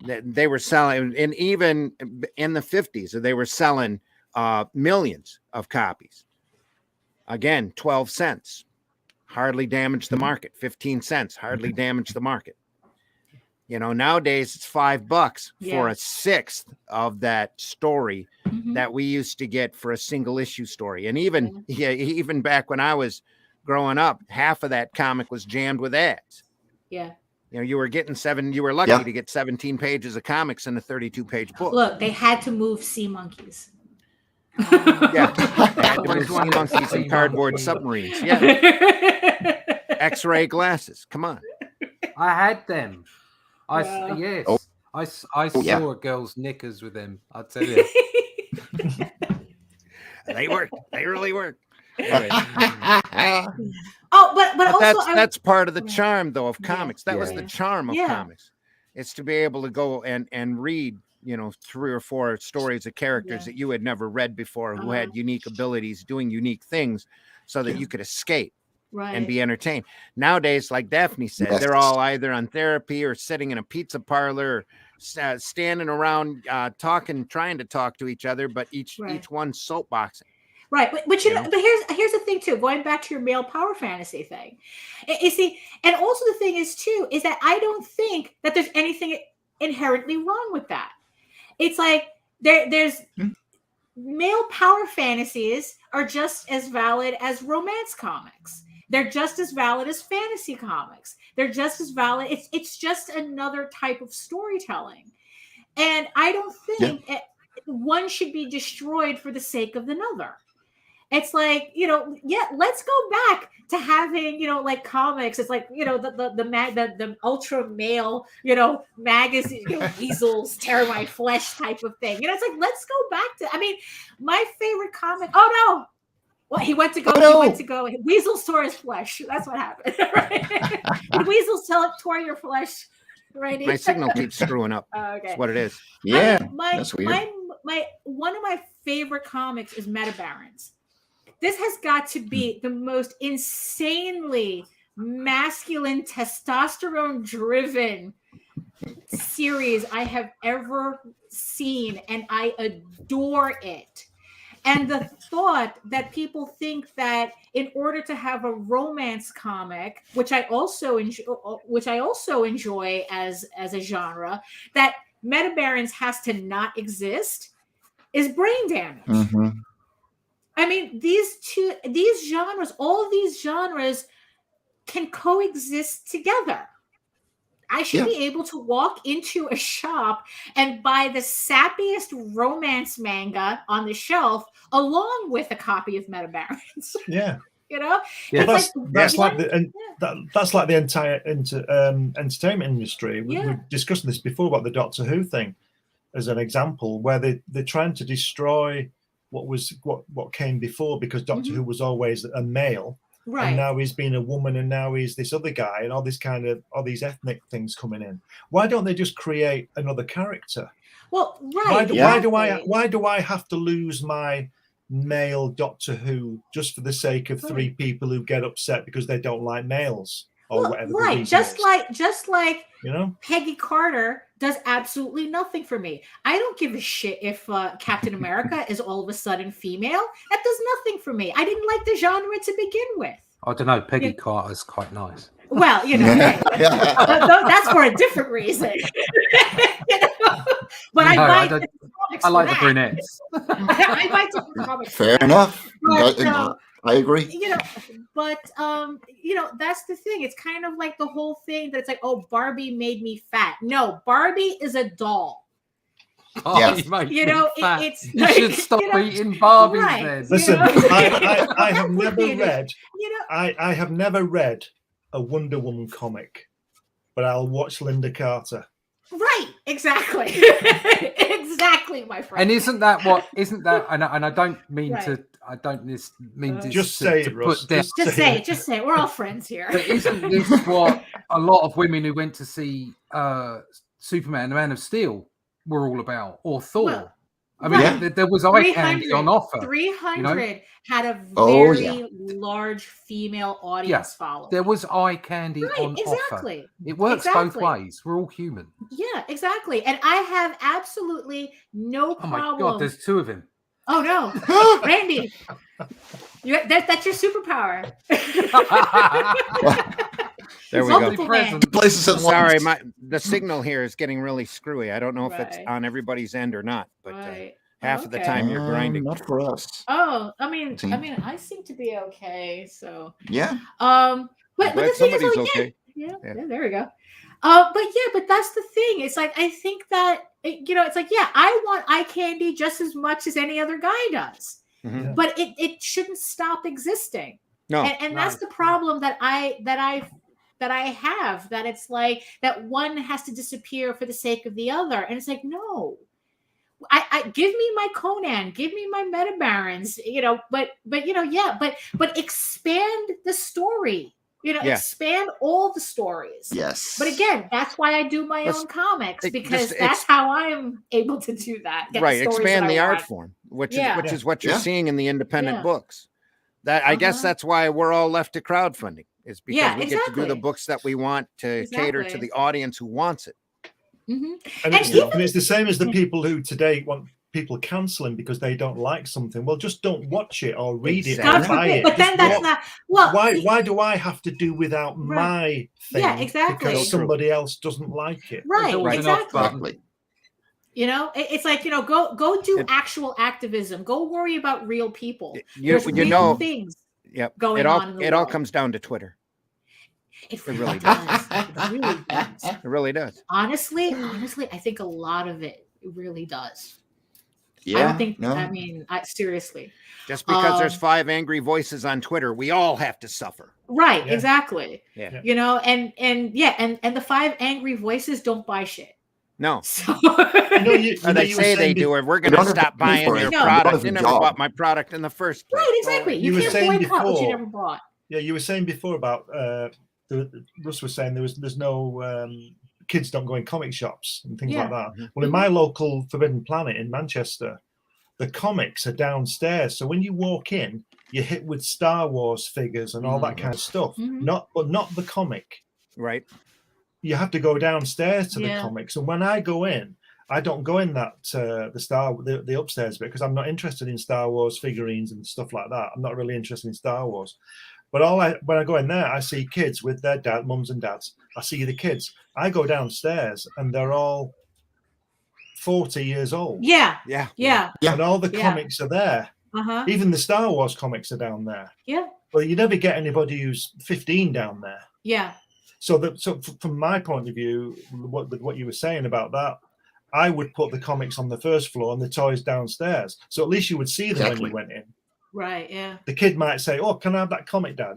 They were selling, and even in the 50s, they were selling millions of copies. Again, 12 cents, hardly damaged the market. 15 cents, hardly damaged the market. Nowadays it's $5 for a sixth of that story that we used to get for a single issue story. And even back when I was growing up, half of that comic was jammed with ads. Yeah. You know, you were getting you were lucky to get 17 pages of comics in a 32-page book. Look, they had to move sea monkeys. Yeah, they had to move sea monkeys and cardboard submarines. Yeah, X-ray glasses. Come on. I had them. Yes. Oh. I saw a girl's knickers with them. I'll tell you. They work. They really work. Anyway. But also that's part of the charm, though, of comics. That was the charm of Yeah. comics. It's to be able to go and read, you know, 3 or 4 stories of characters that you had never read before, who had unique abilities, doing unique things, so that you could escape and be entertained. Nowadays, like Daphne said, they're all either on therapy or sitting in a pizza parlor, or standing around trying to talk to each other, but each one soapboxing. Right, but you know, but here's the thing too. Going back to your male power fantasy thing, you see, and also the thing is too is that I don't think that there's anything inherently wrong with that. It's like there's male power fantasies are just as valid as romance comics. They're just as valid as fantasy comics. They're just as valid. It's just another type of storytelling, and I don't think one should be destroyed for the sake of another. It's like, you know, let's go back to having, you know, like comics. It's like, you know, the ultra male, you know, magazine, you know, weasels tear my flesh type of thing. You know, it's like, let's go back to, I mean, my favorite comic. Oh no. Well, he went to go. Weasels tore his flesh. That's what happened. Right? Weasels tore your flesh. Right. My signal keeps screwing up. Okay. That's what it is. Yeah. That's weird. One of my favorite comics is Meta Barons. This has got to be the most insanely masculine, testosterone-driven series I have ever seen, and I adore it. And the thought that people think that in order to have a romance comic, which I also enjoy as a genre, that Meta Barons has to not exist is brain damage. Mm-hmm. I mean, these genres, all of these genres can coexist together. I should be able to walk into a shop and buy the sappiest romance manga on the shelf along with a copy of Meta Barons. Yeah. You know? Yeah. Well, that's like the entire entertainment industry. We've discussed this before about the Doctor Who thing as an example, where they're trying to destroy what came before, because Doctor Who was always a male, right? And now he's been a woman, and now he's this other guy, and all these ethnic things coming in. Why don't they just create another character? Well, right. Why do I have to lose my male Doctor Who just for the sake of 3 people who get upset because they don't like males or whatever? Right. Just like you know, Peggy Carter does absolutely nothing for me. I don't give a shit if Captain America is all of a sudden female. That does nothing for me. I didn't like the genre to begin with. I don't know. Peggy Carter's quite nice. Well, you know, that's for a different reason. You know? But I like the brunettes. I buy different comics. Fair enough. But, I agree. You know, but you know, that's the thing. It's kind of like the whole thing that it's like, oh, Barbie made me fat. No, Barbie is a doll. Oh, yes. You know, it's you should stop eating Barbies then. Listen, I have never read. You know, I have never read a Wonder Woman comic, but I'll watch Linda Carter. Right, exactly. Exactly, my friend. And isn't that and I don't mean to just say it, Russ. Just say it. We're all friends here. But isn't this what a lot of women who went to see Superman, the Man of Steel, were all about, or Thor? Well, I mean, there was eye candy on offer. 300 had a very large female audience following. There was eye candy on offer. It works both ways. We're all human. Yeah, exactly. And I have absolutely no problem. Oh my God, there's 2 of him. Oh no, Randy, that's your superpower. There we go. Sorry, the signal here is getting really screwy. I don't know if it's on everybody's end or not, but half of the time you're grinding. Not for us. Oh, I mean, I seem to be okay. So yeah. But the thing is, Yeah, there we go. But that's the thing. It's like, I think that, it's like, I want eye candy just as much as any other guy does. Mhm. But it shouldn't stop existing. No. And that's the problem that I have, that it's like that one has to disappear for the sake of the other. And it's like, no. I give me my Conan, give me my Meta Barons, but expand the story. Expand all the stories. Yes. But again, that's why I do my own comics, because that's how I'm able to do that. Right. Expand the art form, which is what you're seeing in the independent books. That I guess that's why we're all left to crowdfunding, is because we get to do the books that we want to cater to the audience who wants it. Mm-hmm. And it's the same as the people who today want people canceling because they don't like something. Well, just don't watch it or read it or buy it. But then that's not why do I have to do without my thing? Yeah, exactly. Because somebody else doesn't like it. Right, exactly. It's like, go do actual activism. Go worry about real people. There's real things going on in the world. It all comes down to Twitter. It really does. It really does. It really does. Honestly, I think a lot of it really does. Yeah. I don't think. No. I mean, seriously. Just because there's 5 angry voices on Twitter, we all have to suffer. Right. Yeah. Exactly. Yeah. And the 5 angry voices don't buy shit. No. So, they say they do, or we're going to stop buying your product. You never bought my product in the first place. Right. Exactly. You can't boycott what you never bought. Yeah, you were saying before about Russ was saying there's no kids don't go in comic shops and things like that. Well, in my local Forbidden Planet in Manchester, the comics are downstairs. So when you walk in, you're hit with Star Wars figures and all that kind of stuff. Not the comic. Right. You have to go downstairs to the comics. And when I go in, I don't go in that the upstairs bit because I'm not interested in Star Wars figurines and stuff like that. I'm not really interested in Star Wars. But when I go in there, I see kids with their mums and dads. I see the kids. I go downstairs and they're all 40 years old. Yeah. And all the comics are there. Even the Star Wars comics are down there. Yeah. Well, you never get anybody who's 15 down there. Yeah. So from my point of view, what you were saying about that, I would put the comics on the first floor and the toys downstairs. So at least you would see them when you went in. Right, yeah. The kid might say, "Oh, can I have that comic, Dad?"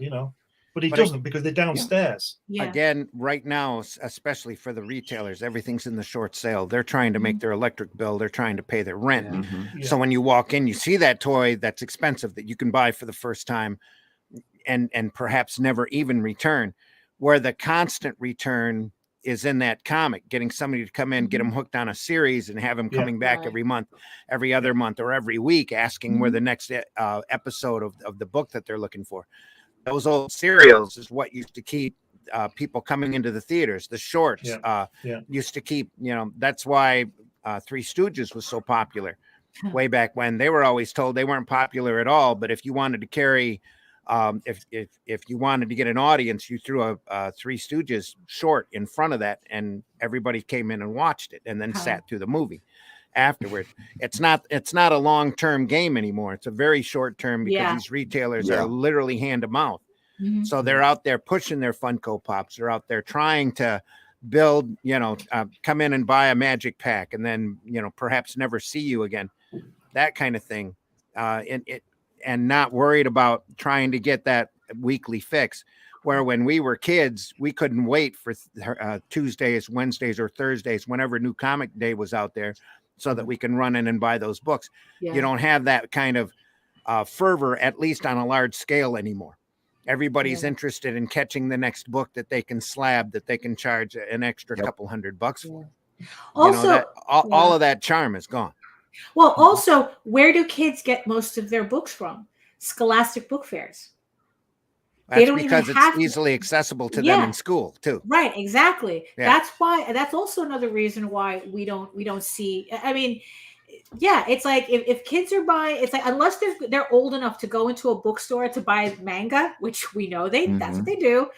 But he doesn't because they're downstairs. Yeah. Again, right now, especially for the retailers, everything's in the short sale. They're trying to make their electric bill. They're trying to pay their rent. So when you walk in, you see that toy that's expensive that you can buy for the first time and perhaps never even return, where the constant return is in that comic, getting somebody to come in, get them hooked on a series and have them coming back every month, every other month, or every week, asking where the next episode of the book that they're looking for. Those old serials is what used to keep people coming into the theaters. The shorts used to keep, that's why Three Stooges was so popular way back when. They were always told they weren't popular at all, but if you wanted to carry if you wanted to get an audience, you threw a Three Stooges short in front of that, and everybody came in and watched it, and then sat through the movie afterward. It's not a long-term game anymore. It's a very short-term because these retailers are literally hand to mouth. So they're out there pushing their Funko Pops. They're out there trying to build, come in and buy a magic pack, and then perhaps never see you again, that kind of thing. And not worried about trying to get that weekly fix, where when we were kids, we couldn't wait for Tuesdays, Wednesdays, or Thursdays, whenever New Comic Day was out there, so that we can run in and buy those books. You don't have that kind of fervor, at least on a large scale anymore. Everybody's interested in catching the next book that they can slab, that they can charge an extra couple $100 for. Also, all of that charm is gone. Well, also, where do kids get most of their books from? Scholastic book fairs. That's because it's easily accessible to them in school too. Right, exactly. Yeah. That's also another reason why we don't see. I mean, it's like if kids are buying, it's like unless they're old enough to go into a bookstore to buy manga, which we know that's what they do.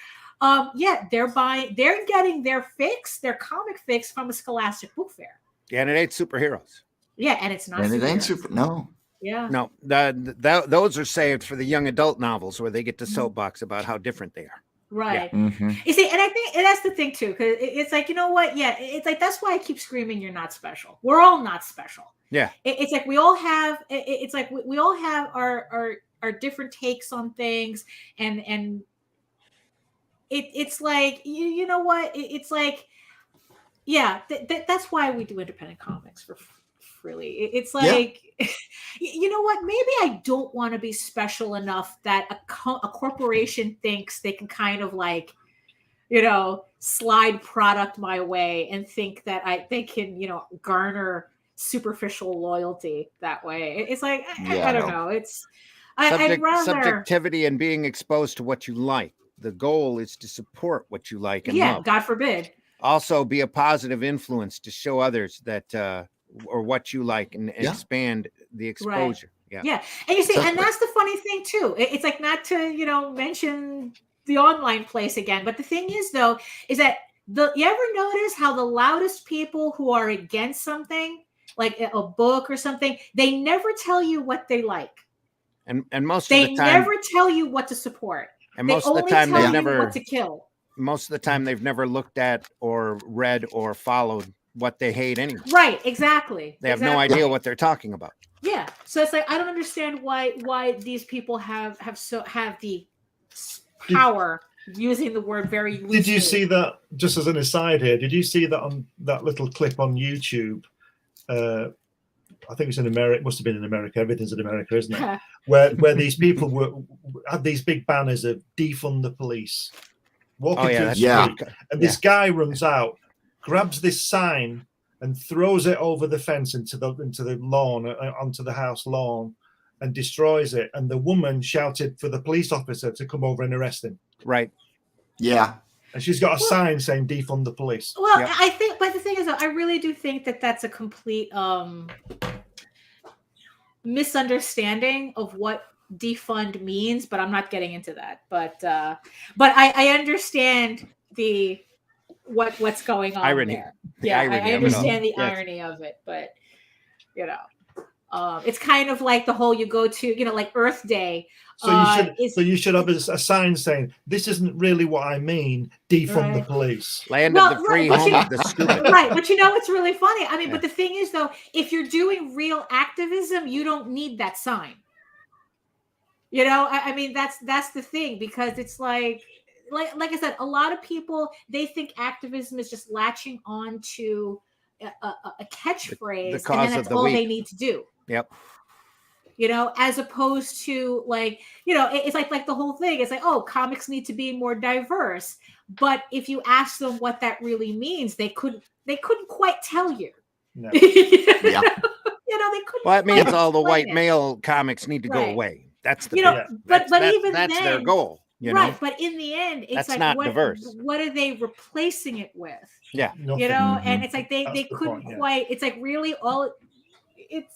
They're getting their comic fix from a Scholastic book fair. Yeah, and it ain't superheroes. Yeah, and it's not. And it ain't super. No. Yeah. No, those are saved for the young adult novels where they get to soapbox about how different they are. Right. Mm-hmm. You see, and I think and that's the thing too, because it's like, you know what? Yeah, it's like that's why I keep screaming, "You're not special." We're all not special. Yeah. It's like we all have. It's like we all have our different takes on things, and it's like you know what? It's like yeah, that's why we do independent comics for freely. It's like you know what? Maybe I don't want to be special enough that a corporation thinks they can kind of like, you know, slide product my way and think that they can, you know, garner superficial loyalty that way. It's like I don't know. It's I'd rather subjectivity and being exposed to what you like. The goal is to support what you like and love. God forbid. Also, be a positive influence to show others that or what you like and expand the exposure. Right. Yeah. And you see, and that's the funny thing too. It's like, not to, you know, mention the online place again, but the thing is though, is that you ever notice how the loudest people who are against something, like a book or something, they never tell you what they like. And most they of the time, never tell you what to support. And most of the time, they never what to kill. Most of the time, they've never looked at or read or followed what they hate anyway. Right, exactly. They have no idea what they're talking about. Yeah. So it's like I don't understand why these people have the power using the word very loosely. Did you see that, just as an aside here, did you see that on that little clip on YouTube? I think it's in America, it must have been in America, everything's in America, isn't it? where these people had these big banners of defund the police. Walking through the street, and this guy runs out, grabs this sign and throws it over the fence into the lawn, onto the house lawn, and destroys it. And the woman shouted for the police officer to come over and arrest him. Right. Yeah. And she's got a sign saying defund the police. Well, I think, but the thing is, I really do think that that's a complete misunderstanding of what defund means, but I'm not getting into that. But I understand what's going on irony. there. Yeah, I understand the irony of it, but you know, it's kind of like the whole you go to, you know, like Earth Day. So you should have a sign saying, "This isn't really what I mean. Defund the police." Land of the free, home of the stupid. Right, but you know what's really funny? I mean, but the thing is, though, if you're doing real activism, you don't need that sign. You know, I mean, that's the thing, because it's like I said, a lot of people, they think activism is just latching on to a catchphrase, and then that's all they need to do. Yep. You know, as opposed to like, you know, it's like the whole thing. It's like, oh, comics need to be more diverse. But if you ask them what that really means, they couldn't quite tell you. No. You know, they couldn't. Well, that means all the white male comics need to go away. That's the but even that's then, their goal. You know? But in the end, it's that's like not diverse. What are they replacing it with? Yeah, you know, and it's like they couldn't quite. It's like really all. It's.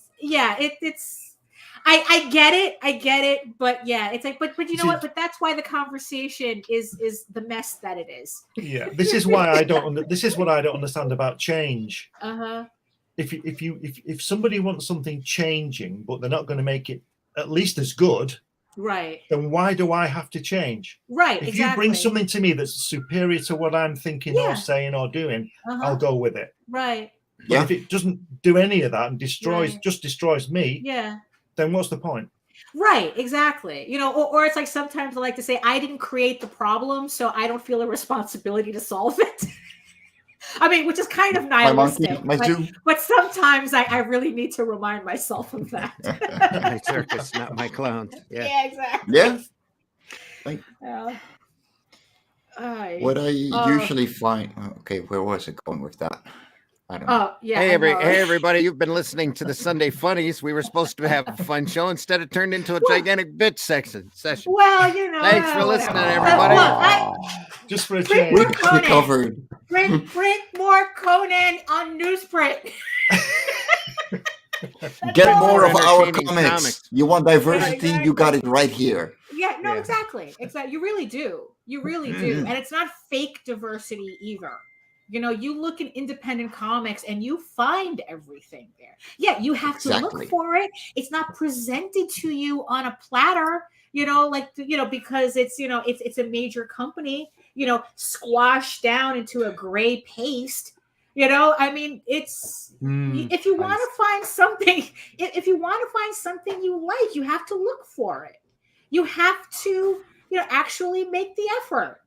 I get it, but yeah, it's like, but you know what? But that's why the conversation is the mess that it is. Yeah, this is why I don't. This is what I don't understand about change. If somebody wants something changing, but they're not going to make it at least as good, right? Then why do I have to change? Right. If you bring something to me that's superior to what I'm thinking or saying or doing, I'll go with it. Right. But if it doesn't do any of that and just destroys me, then what's the point? Right, exactly. You know, or it's like sometimes I like to say, I didn't create the problem, so I don't feel a responsibility to solve it. I mean, which is kind of nihilistic. But sometimes I really need to remind myself of that. My circus, not my clowns. Yeah, exactly. Yeah. What I usually find... Okay, where was it going with that? I don't know. Hey, everybody, you've been listening to the Sunday Funnies. We were supposed to have a fun show. Instead, it turned into a gigantic bitch session. Well, you know. Thanks for listening, everybody. Just for a change. We recovered. Print more Conan on newsprint. Get more of our comics. You want diversity? Yeah, you got it right here. Yeah, no, exactly. You really do. You really do. And it's not fake diversity either. You know, you look in independent comics and you find everything there. Yeah, you have to look for it. It's not presented to you on a platter, you know, like, you know, because it's, you know, it's a major company, you know, squashed down into a gray paste. You know, I mean, it's if you want to find something, if you want to find something you like, you have to look for it. You have to, you know, actually make the effort.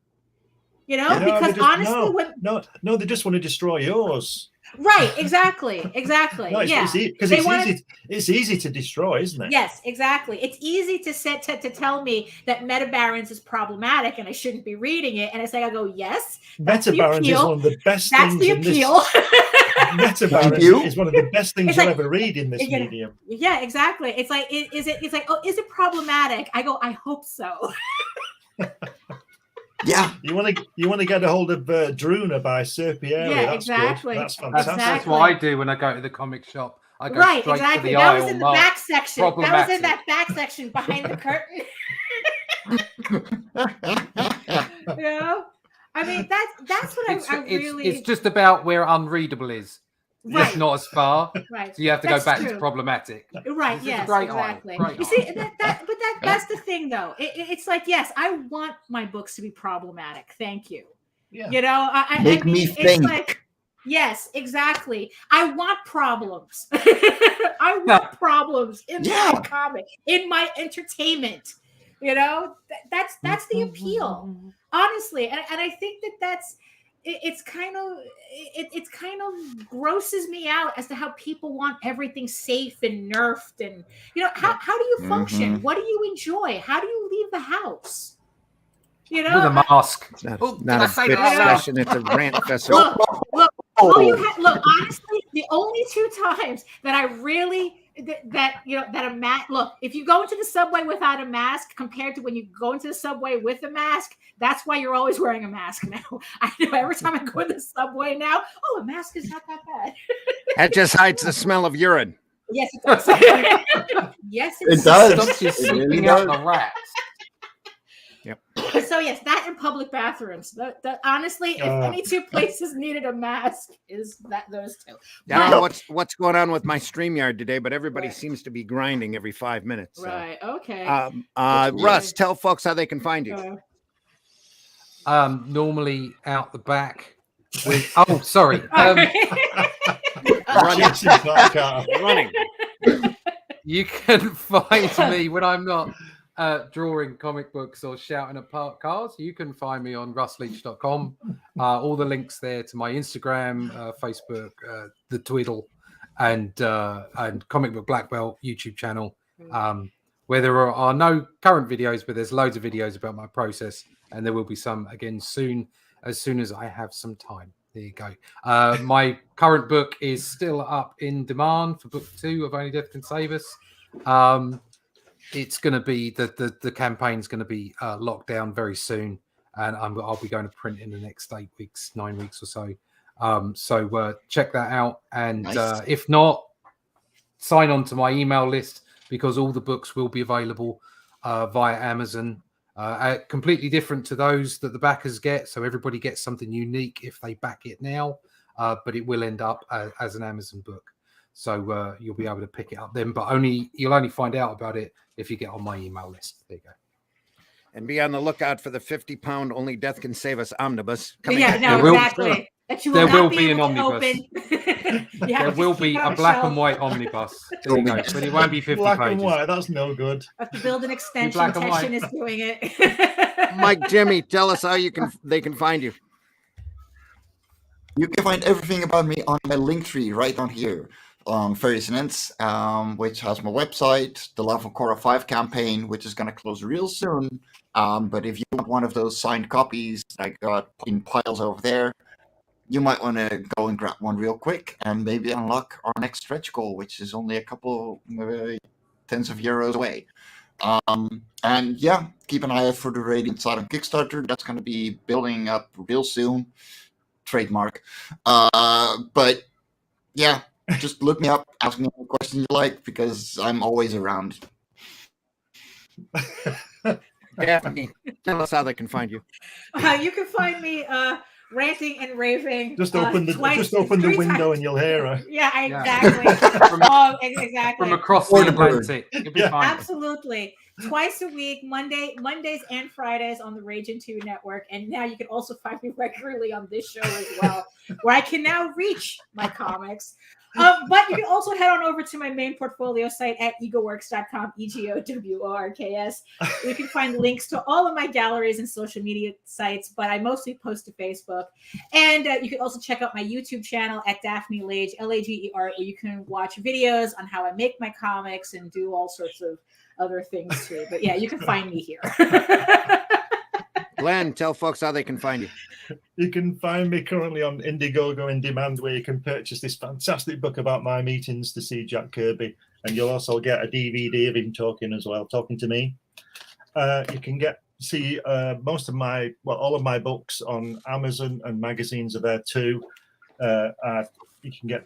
You know, because honestly, no, they just want to destroy yours. Right, exactly. No, yeah, because it's easy to destroy, isn't it? Yes, exactly. It's easy to tell me that Meta Barons is problematic and I shouldn't be reading it, and I say, I go, yes, Meta Barons is one of the best. That's the appeal. Meta Barons is one of the best things you'll ever read in this medium. Yeah, exactly. It's like, it's like, oh, is it problematic? I go, I hope so. Yeah, you want to get a hold of Druna by Serpieri. Yeah, that's exactly. Good. That's fantastic. That's what I do when I go to the comic shop. I go right, straight exactly. to the That aisle. was in the back section. That was in that back section behind the curtain. You know, I mean, that's what I really. It's just about where unreadable is. Right. It's not as far. Right. So you have to go back to problematic. Right. Yes. Exactly. You see, that's the thing, though. It's like, yes, I want my books to be problematic. Thank you. Yeah. You know, I me mean, think. It's like, yes, exactly. I want problems. I want problems in my comic, in my entertainment. You know, that's the appeal, honestly. And I think that's. It's kind of grosses me out as to how people want everything safe and nerfed, and you know, how do you function? What do you enjoy? How do you leave the house? You know, with a mask. It's not a bitch session, it's a rant festival. Look, honestly, the only 2 times that I really that a mask. Look, if you go into the subway without a mask compared to when you go into the subway with a mask, that's why you're always wearing a mask now. I know every time I go to the subway now, a mask is not that bad. That just hides the smell of urine. Yes, it does. Yes, it does. Stops you sleeping out the rats. Yep. So yes, that in public bathrooms. Honestly, if any 2 places needed a mask, is that those 2. I don't know what's going on with my StreamYard today, but everybody seems to be grinding every 5 minutes. So. Right. Okay. Russ, tell folks how they can find you. Normally out the back. Sorry. Running. You can find me when I'm not drawing comic books or shouting at parked cars. You can find me on russleach.com. All the links there to my Instagram, Facebook, the Twiddle, and Comic Book Black Belt YouTube channel, where there are no current videos, but there's loads of videos about my process, and there will be some again soon, as soon as I have some time. There you go. My current book is still up in demand for book 2 of Only Death Can Save Us. It's going to be the campaign's going to be locked down very soon, and I'll be going to print in the next 8 weeks, 9 weeks or so. So check that out, and if not, sign on to my email list, because all the books will be available via Amazon. Completely different to those that the backers get, so everybody gets something unique if they back it now, but it will end up as an Amazon book. So you'll be able to pick it up then, but you'll only find out about it if you get on my email list. There you go. And be on the lookout for the 50-pound Only Death Can Save Us omnibus. Exactly. There will be an omnibus. There will be a black and white omnibus. There you go. But it won't be 50 black pages. And white, that's no good. I have to build an extension. Tension is doing it. Mike, Jimmy, tell us how they can find you. You can find everything about me on my link tree right down here. Various events, which has my website, the Love of Korra 5 campaign, which is going to close real soon. But if you want one of those signed copies I got in piles over there, you might want to go and grab one real quick and maybe unlock our next stretch goal, which is only a couple tens of euros away. And yeah, keep an eye out for the Radiant side on Kickstarter. That's going to be building up real soon. Trademark. But yeah, just look me up, ask me any question you like, because I'm always around. Daphne, tell us how they can find you. You can find me ranting and raving. Just open the three window times. and you'll hear her. Yeah, exactly. Exactly. From across the Atlantic. You'll be fine. Absolutely. Twice a week, Mondays and Fridays on the Ragin 2 network. And now you can also find me regularly on this show as well, where I can now reach my comics. But you can also head on over to my main portfolio site at egoworks.com, EGOWORKS. You can find links to all of my galleries and social media sites, but I mostly post to Facebook. And you can also check out my YouTube channel at Daphne Lage, Lager, where you can watch videos on how I make my comics and do all sorts of other things too. But yeah, you can find me here. Glenn, tell folks how they can find you. You can find me currently on Indiegogo In Demand, where you can purchase this fantastic book about my meetings to see Jack Kirby, and you'll also get a DVD of him talking as well, talking to me. You can see most of all of my books on Amazon, and magazines are there too. You can get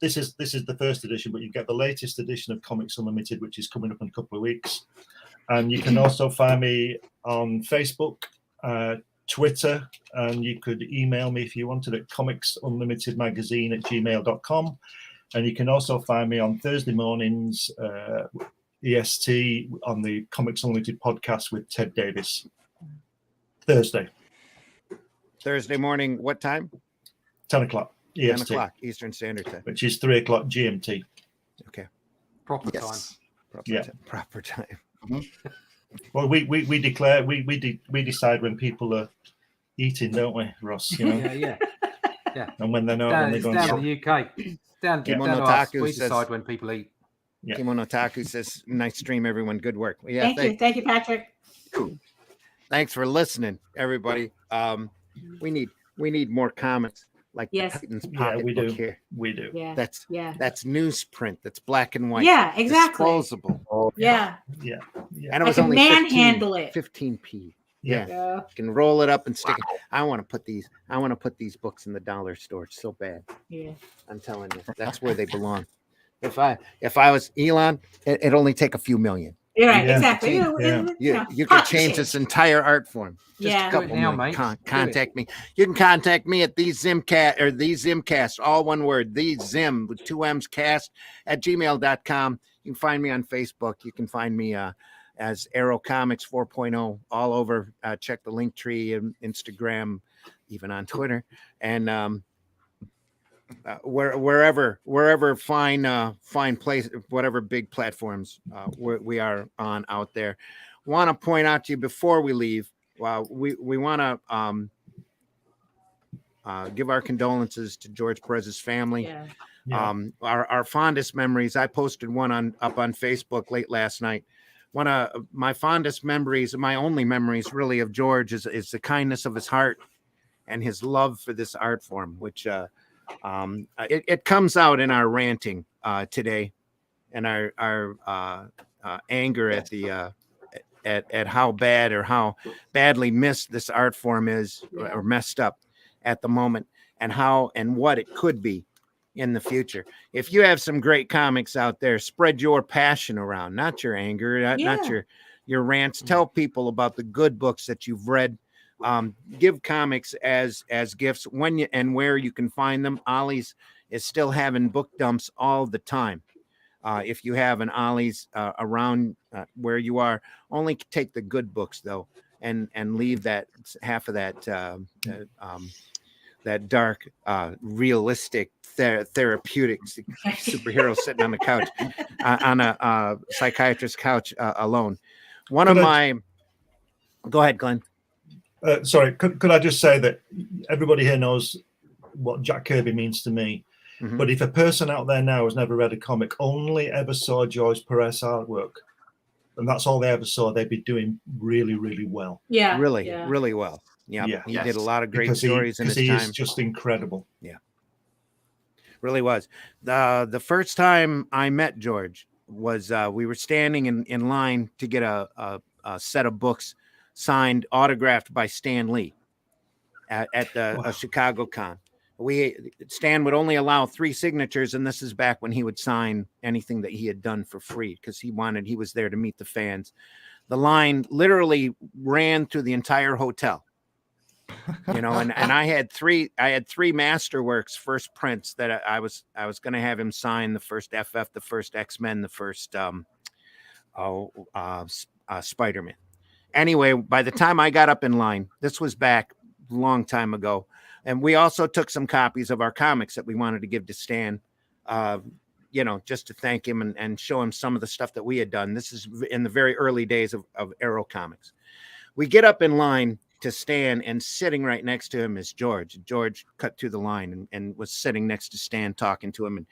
this is the first edition, but you get the latest edition of Comics Unlimited, which is coming up in a couple of weeks. And you can also find me on Facebook, Twitter, and you could email me if you wanted at comicsunlimitedmagazine@gmail.com. And you can also find me on Thursday mornings, EST, on the Comics Unlimited podcast with Ted Davis. Thursday morning, what time? 10 o'clock EST. 10 o'clock Eastern Standard Time, which is 3 o'clock GMT. Okay. Proper time. Proper time. Mm-hmm. Well, we decide when people are eating, don't we, Ross? You know? Yeah. And when they're not, when they're going down to the UK. Down to us, we decide when people eat. Yeah. Kimono Taku says, "Nice stream, everyone. Good work." Yeah, thank you, Patrick. Thanks for listening, everybody. We need more comments like Titan's pocketbook here. We do. Yeah. That's newsprint. That's black and white. Yeah, exactly. Disposable. Yeah. And it was only manhandle it. 15p. Yeah. You can roll it up and stick it. I want to put these books in the dollar store so bad. Yeah. I'm telling you, that's where they belong. If I was Elon, it'd only take a few million. You're right, exactly. You can change this entire art form. Just a couple million. Contact me. You can contact me at these Zimcast, all one word, these Zim with 2 M's cast at gmail.com. You can find me on Facebook. You can find me as Arrow Comics 4.0 all over. Check the link tree and Instagram, even on Twitter, and wherever fine place, whatever big platforms we are on out there. Want to point out to you before we leave, we want to give our condolences to George Perez's family. Our fondest memories. I posted one up on Facebook late last night. One of my fondest memories, my only memories really of George is the kindness of his heart and his love for this art form, which it comes out in our ranting today, and our anger at the at how bad or how badly missed this art form is, or messed up at the moment, and how and what it could be in the future. If you have some great comics out there, spread your passion around, not your anger, not your rants. Tell people about the good books that you've read. Give comics as gifts when you and where you can find them. Ollie's is still having book dumps all the time. If you have an Ollie's around where you are, only take the good books though, and leave that half of that that dark, realistic, therapeutic superhero sitting on the couch on a psychiatrist's couch alone. Go ahead, Glenn. Sorry, could I just say that everybody here knows what Jack Kirby means to me. Mm-hmm. But if a person out there now has never read a comic, only ever saw George Perez artwork, and that's all they ever saw, they'd be doing really, really well. Yeah. Really well. Yeah. He did a lot of great stories in his time. He is just incredible. Yeah. Really was. The first time I met George was we were standing in line to get a set of books signed, autographed by Stan Lee at the Chicago Con. Stan would only allow 3 signatures, and this is back when he would sign anything that he had done for free because he was there to meet the fans. The line literally ran through the entire hotel. you know, and I had three Masterworks first prints that I was going to have him sign: the first FF, the first X-Men, the first Spider-Man. Anyway, by the time I got up in line, this was back a long time ago, and we also took some copies of our comics that we wanted to give to Stan, you know, just to thank him and show him some of the stuff that we had done. This is in the very early days of Arrow Comics. We get up in line to Stan, and sitting right next to him is George. George cut through the line and was sitting next to Stan, talking to him. And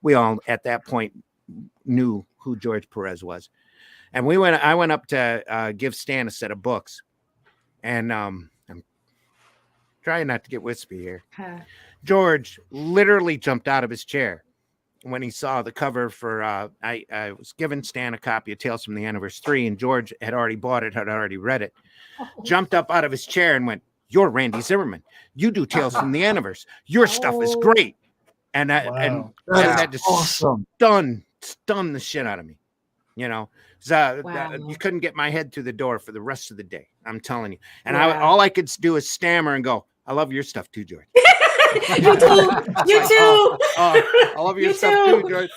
we all at that point knew who George Perez was. And I went up to give Stan a set of books. And I'm trying not to get wispy here. George literally jumped out of his chair when he saw the cover for I was giving Stan a copy of Tales from the Universe 3, and George had already bought it, had already read it. Jumped up out of his chair and went, "You're Randy Zimmerman. You do Tales from the Universe. Your stuff is great." And that just awesome. Stunned the shit out of me. You know, you couldn't get my head through the door for the rest of the day. I'm telling you. And all I could do is stammer and go, "I love your stuff too, George." You too. You too. I love your stuff too, George.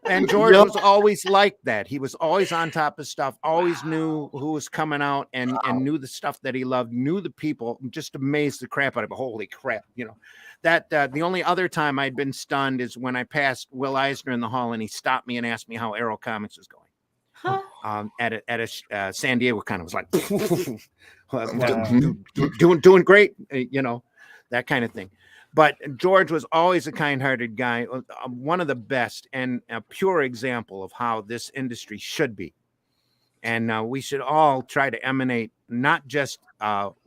And George was always like that. He was always on top of stuff, always knew who was coming out and knew the stuff that he loved, knew the people, just amazed the crap out of him. Holy crap. You know, that the only other time I'd been stunned is when I passed Will Eisner in the hall and he stopped me and asked me how Arrow Comics was going. At a San Diego Con, was like, doing great, you know, that kind of thing. But George was always a kind-hearted guy, one of the best, and a pure example of how this industry should be. And we should all try to emanate not just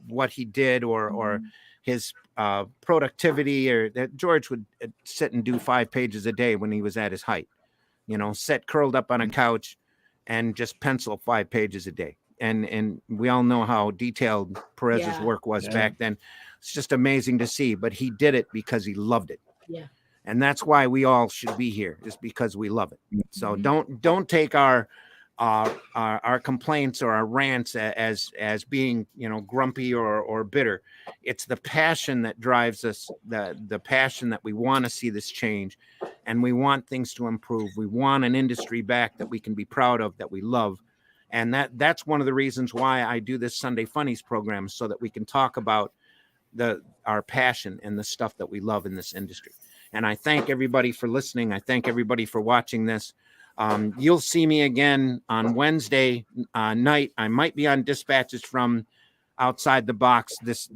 what he did or his productivity, or that George would sit and do 5 pages a day when he was at his height, you know, sit curled up on a couch and just pencil 5 pages a day. And we all know how detailed Perez's work was back then. It's just amazing to see, but he did it because he loved it. Yeah. And that's why we all should be here, is because we love it. So don't take our complaints or our rants as being, you know, grumpy or bitter. It's the passion that drives us, the passion that we want to see this change, and we want things to improve. We want an industry back that we can be proud of, that we love. And that's one of the reasons why I do this Sunday Funnies program, so that we can talk about our passion and the stuff that we love in this industry. And I thank everybody for listening. I thank everybody for watching this. You'll see me again on Wednesday night. I might be on Dispatches from Outside the Box this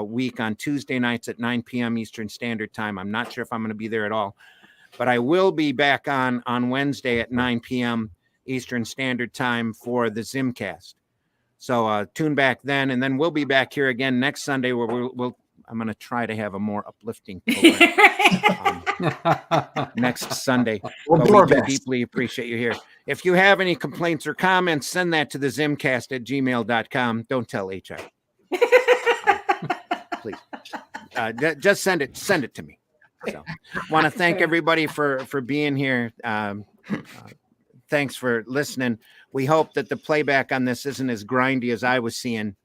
week on Tuesday nights at 9 p.m. Eastern Standard Time. I'm not sure if I'm going to be there at all, but I will be back on Wednesday at 9 p.m. Eastern Standard Time for the Zimcast. So tune back then, and then we'll be back here again next Sunday, where I'm going to try to have a more uplifting program next Sunday. But we do deeply appreciate you here. If you have any complaints or comments, send that to the zimcast@gmail.com. Don't tell HR. Please. Just send it to me. So want to thank everybody for being here. Thanks for listening. We hope that the playback on this isn't as grindy as I was seeing.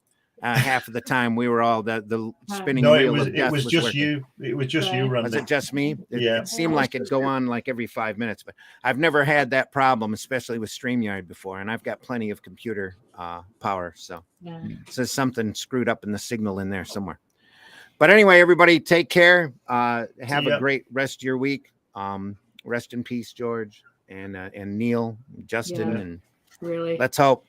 Half of the time we were all the spinning wheel of death. It was just working. You. It was just you, Randy. Was it just me? Yeah. It seemed like it'd go on like every 5 minutes, but I've never had that problem, especially with StreamYard before, and I've got plenty of computer power. So there's something screwed up in the signal in there somewhere. But anyway, everybody, take care. Have a great rest of your week. Rest in peace, George and Neil, Justin, and really. Let's hope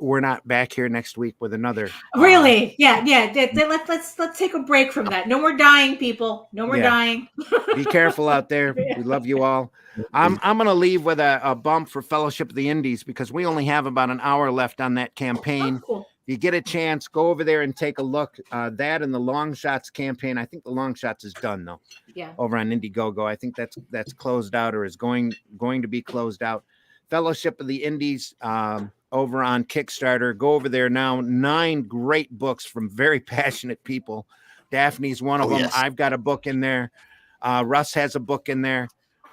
we're not back here next week with another. Really, let's take a break from that. No more dying, people. No more dying. Be careful out there. We love you all. I'm gonna leave with a bump for Fellowship of the Indies, because we only have about an hour left on that campaign. Oh, cool. If you get a chance, go over there and take a look. That and the Long Shots campaign. I think the Long Shots is done though. Yeah. Over on Indiegogo, I think that's closed out, or is going to be closed out. Fellowship of the Indies over on Kickstarter. Go over there now. 9 great books from very passionate people. Daphne's one of them. Yes. I've got a book in there. Russ has a book in there.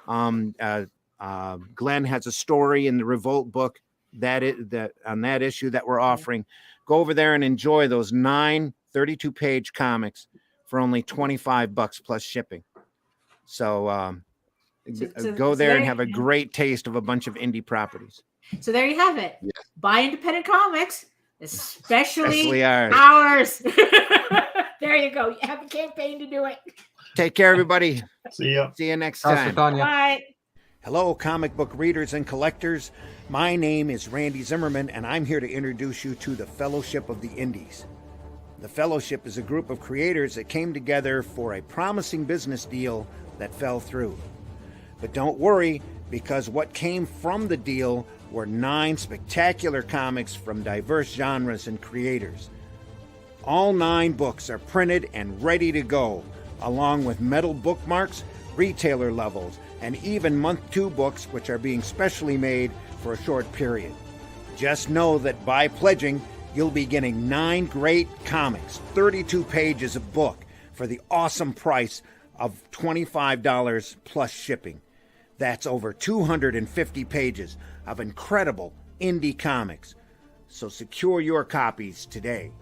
Glenn has a story in the Revolt book on that issue that we're offering. Go over there and enjoy those 9 32-page comics for only $25 plus shipping. So, go there and have a great taste of a bunch of indie properties. So there you have it. Yes. Buy independent comics, especially ours. ours. There you go. You have a campaign to do it. Take care, everybody. See ya. See you next Thanks, time. Tanya. Bye. Hello, comic book readers and collectors. My name is Randy Zimmerman, and I'm here to introduce you to the Fellowship of the Indies. The Fellowship is a group of creators that came together for a promising business deal that fell through. But don't worry, because what came from the deal were 9 spectacular comics from diverse genres and creators. All 9 books are printed and ready to go, along with metal bookmarks, retailer levels, and even month 2 books, which are being specially made for a short period. Just know that by pledging, you'll be getting 9 great comics, 32 pages of book, for the awesome price of $25 plus shipping. That's over 250 pages of incredible indie comics. So secure your copies today.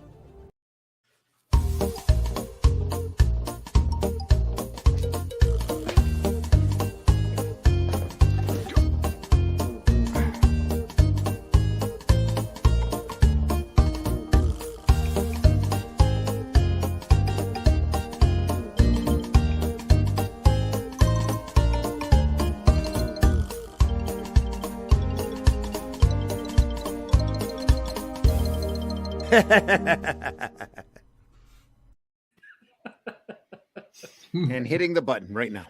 And hitting the button right now.